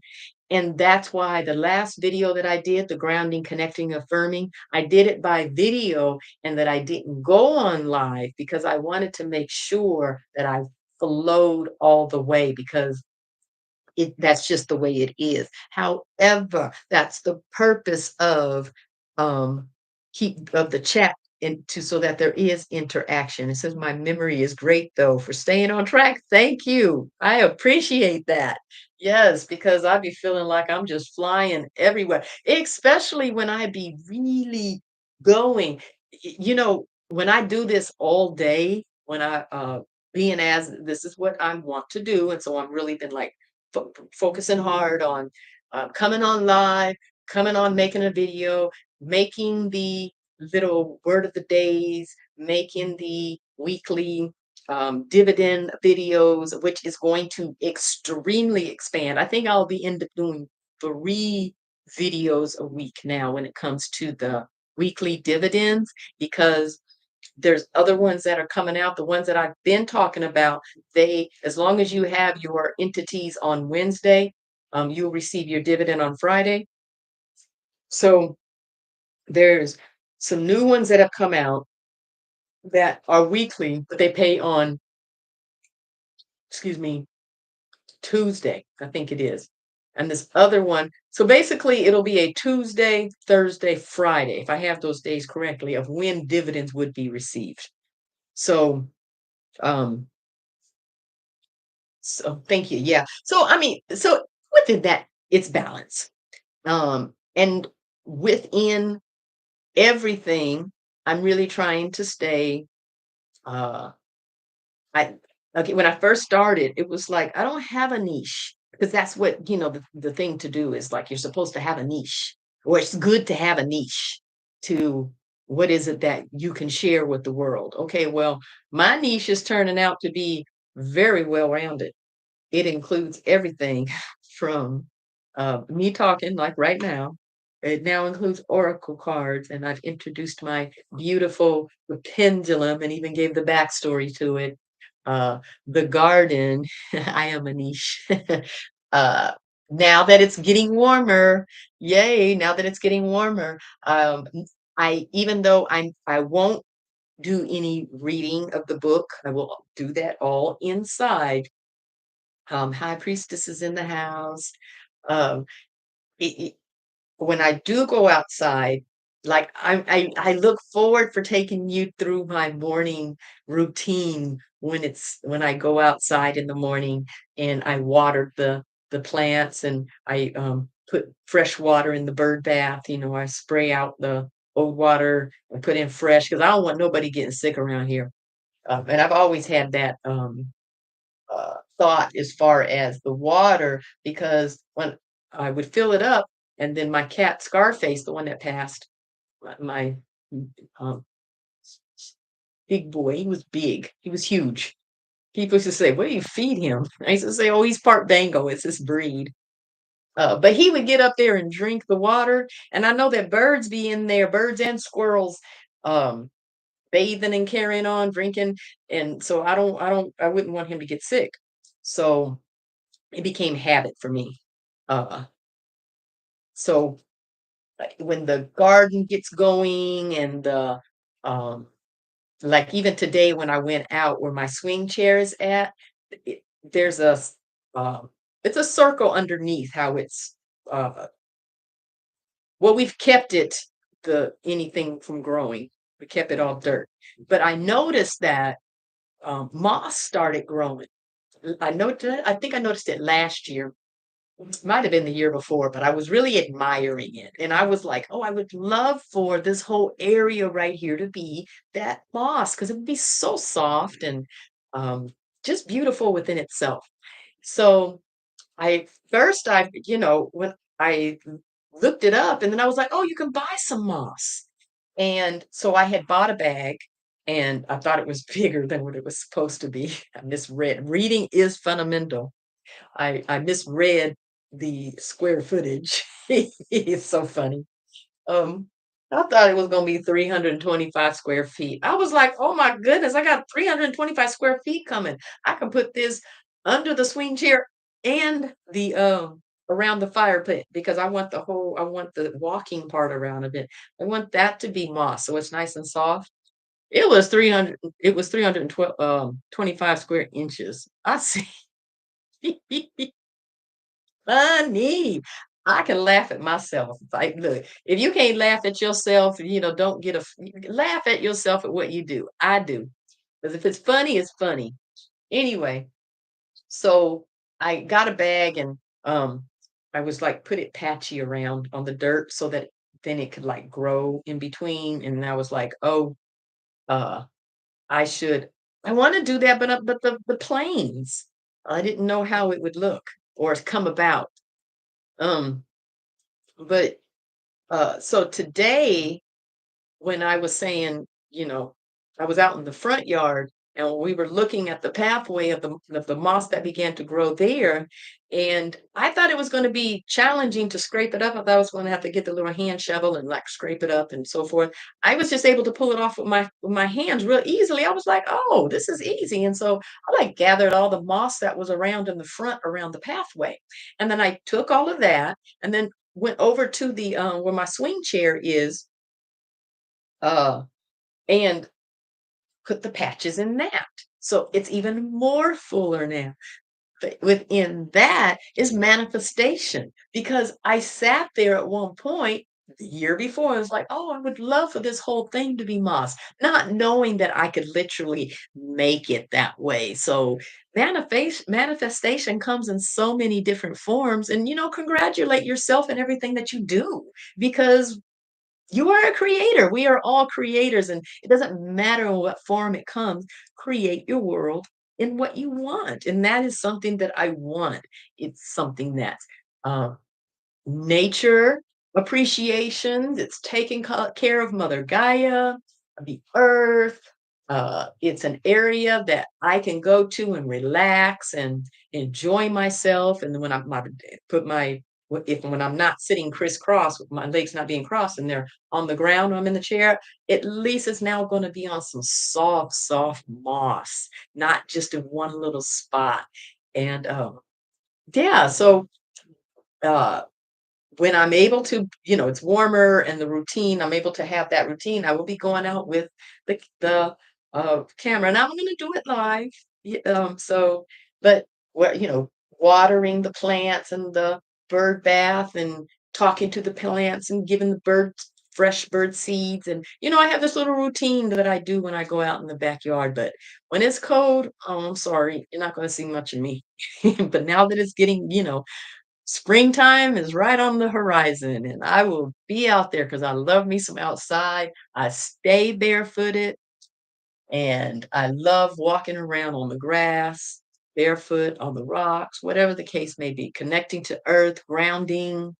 And that's why the last video that I did, the grounding, connecting, affirming, I did it by video and that I didn't go on live because I wanted to make sure that I flowed all the way because that's just the way it is. However, that's the purpose of the chat into so that there is interaction. It says my memory is great though for staying on track. Thank you. I appreciate that. Yes, because I'd be feeling like I'm just flying everywhere, especially when I be really going. When I do this all day, when I being as this is what I want to do, and so I'm really been like focusing hard on coming on live, coming on making a video, making the little word of the days, making the weekly dividend videos, which is going to extremely expand. I think I'll be end up doing 3 videos a week now when it comes to the weekly dividends because there's other ones that are coming out. The ones that I've been talking about, as long as you have your entities on Wednesday, you'll receive your dividend on Friday. So there's some new ones that have come out that are weekly, but they pay on, excuse me, Tuesday, I think it is. And this other one, so basically it'll be a Tuesday, Thursday, Friday, if I have those days correctly, of when dividends would be received. So um So thank you. Yeah. So I mean, so within that, it's balance. And within everything, I'm really trying to stay uh I okay, when I first started, it was like I don't have a niche because that's what, the thing to do is like you're supposed to have a niche, or it's good to have a niche to what is it that you can share with the world. Okay, well, my niche is turning out to be very well rounded. It includes everything from, me talking like right now. It now includes oracle cards, and I've introduced my beautiful pendulum and even gave the backstory to it. Uh, the garden, I am a niche. Uh, now that it's getting warmer, yay, now that it's getting warmer, I even though I won't do any reading of the book, I will do that all inside. High priestess is in the house. Um, it, when I do go outside, like I look forward for taking you through my morning routine when I go outside in the morning and I water the plants and I put fresh water in the bird bath. I spray out the old water and put in fresh because I don't want nobody getting sick around here. And I've always had that thought as far as the water because when I would fill it up, and then my cat Scarface, the one that passed, my um, big boy, he was big, he was huge. People used to say, "What do you feed him?" I used to say, "Oh, he's part Bengal. It's this breed." But he would get up there and drink the water, and I know that birds be in there, birds and squirrels, um, bathing and carrying on, drinking, and so I wouldn't want him to get sick. So it became habit for me. Uh, so when the garden gets going and um, like even today when I went out where my swing chair is at, there's um, it's a circle underneath how it's uh, well, we've kept it the anything from growing. We kept it all dirt. But I noticed that moss started growing. I think I noticed it last year. Might have been the year before, but I was really admiring it. And I was like, oh, I would love for this whole area right here to be that moss because it would be so soft and um, just beautiful within itself. So when I looked it up and then I was like, "Oh, you can buy some moss." And so I had bought a bag and I thought it was bigger than what it was supposed to be. I misread. Reading is fundamental. I misread the square footage. It's so funny. Um, I thought it was gonna be 325 square feet. I was like, "Oh my goodness, I got 325 square feet coming. I can put this under the swing chair and the around the fire pit because I want the walking part around of it. I want that to be moss so it's nice and soft." It was 312 25 square inches. I see. Funny. I can laugh at myself. Like, look, if you can't laugh at yourself, don't get laugh at yourself at what you do. I do. Because if it's funny, it's funny. Anyway, so I got a bag and I was like put it patchy around on the dirt so that then it could like grow in between. And I was like, oh, uh, I should I want to do that, but the planes, I didn't know how it would look or come about. Um, but so today, when I was saying, I was out in the front yard and we were looking at the pathway of the moss that began to grow there. And I thought it was going to be challenging to scrape it up. I thought I was going to have to get the little hand shovel and like scrape it up and so forth. I was just able to pull it off with my hands real easily. I was like, oh, this is easy. And so I like gathered all the moss that was around in the front around the pathway. And then I took all of that and then went over to the where my swing chair is uh and put the patches in that. So it's even more fuller now. But within that is manifestation because I sat there at one point the year before. I was like, oh, I would love for this whole thing to be moss, not knowing that I could literally make it that way. So manifestation comes in so many different forms. And, congratulate yourself and everything that you do because you are a creator. We are all creators, and it doesn't matter in what form it comes. Create your world in what you want, and that is something that I want. It's something that's uh, nature appreciation. It's taking care of Mother Gaia, the earth. It's an area that I can go to and relax and enjoy myself. And when put my if when I'm not sitting crisscross with my legs not being crossed and they're on the ground, I'm in the chair. At least it's now going to be on some soft, soft moss, not just in one little spot. And yeah, so uh, when I'm able to, it's warmer and the routine, I'm able to have that routine, I will be going out with the camera and I'm going to do it live. So, but watering the plants and the bird bath and talking to the plants and giving the birds fresh bird seeds. And, I have this little routine that I do when I go out in the backyard. But when it's cold, oh, I'm sorry, you're not going to see much of me. But now that it's getting, springtime is right on the horizon, and I will be out there because I love me some outside. I stay barefooted, and I love walking around on the grass, barefoot on the rocks, whatever the case may be, connecting to earth, grounding.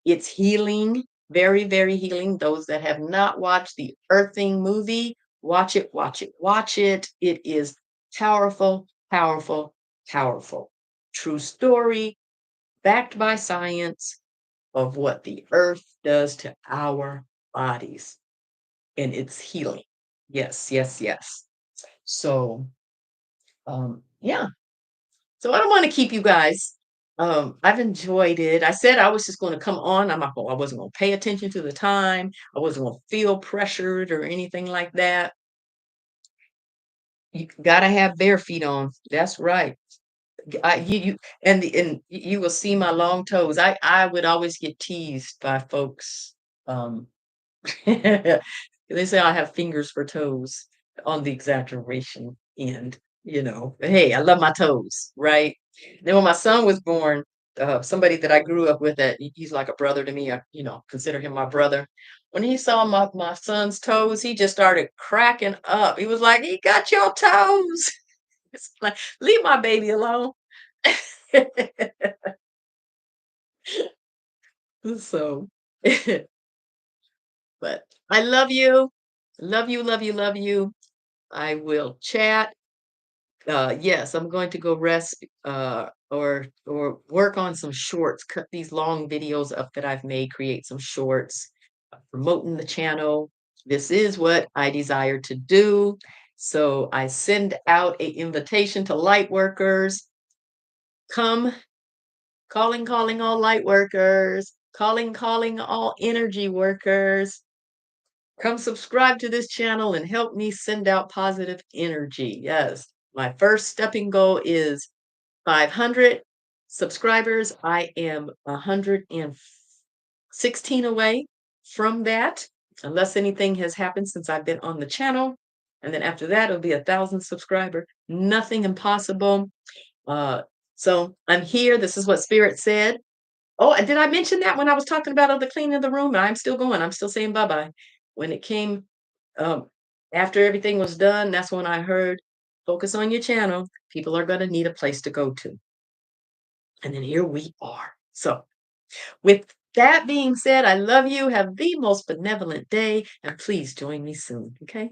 It's healing, very, very healing. Those that have not watched the Earthing movie, watch it, watch it, watch it. It is powerful, powerful, powerful. True story, backed by science of what the earth does to our bodies, and it's healing. Yes, yes, yes. So, yeah. So I don't want to keep you guys. I've enjoyed it. I said I was just going to come on. I wasn't going to pay attention to the time. I wasn't going to feel pressured or anything like that. You gotta have bare feet on. That's right. And you will see my long toes. I would always get teased by folks. Um, they say I have fingers for toes on the exaggeration end, Hey, I love my toes, right? Then when my son was born, somebody that I grew up with, he's like a brother to me. I, consider him my brother. When he saw my son's toes, he just started cracking up. He was like, "He got your toes." It's like, leave my baby alone. So, but I love you. Love you, love you, love you. I will chat. Yes, I'm going to go rest, or work on some shorts, cut these long videos up that I've made, create some shorts, promoting the channel. This is what I desire to do. So I send out a invitation to light workers. Come, calling all light workers, calling all energy workers. Come subscribe to this channel and help me send out positive energy. Yes, my first stepping goal is 500 subscribers. I am 116 away from that, unless anything has happened since I've been on the channel. And then after that, it'll be 1,000 subscriber. Nothing impossible. Uh, so I'm here. This is what Spirit said. Oh, and did I mention that when I was talking about the cleaning of the room? I'm still going. I'm still saying bye-bye. When it came, um, after everything was done, that's when I heard, focus on your channel. People are going to need a place to go to. And then here we are. So with that being said, I love you. Have the most benevolent day. And please join me soon. Okay.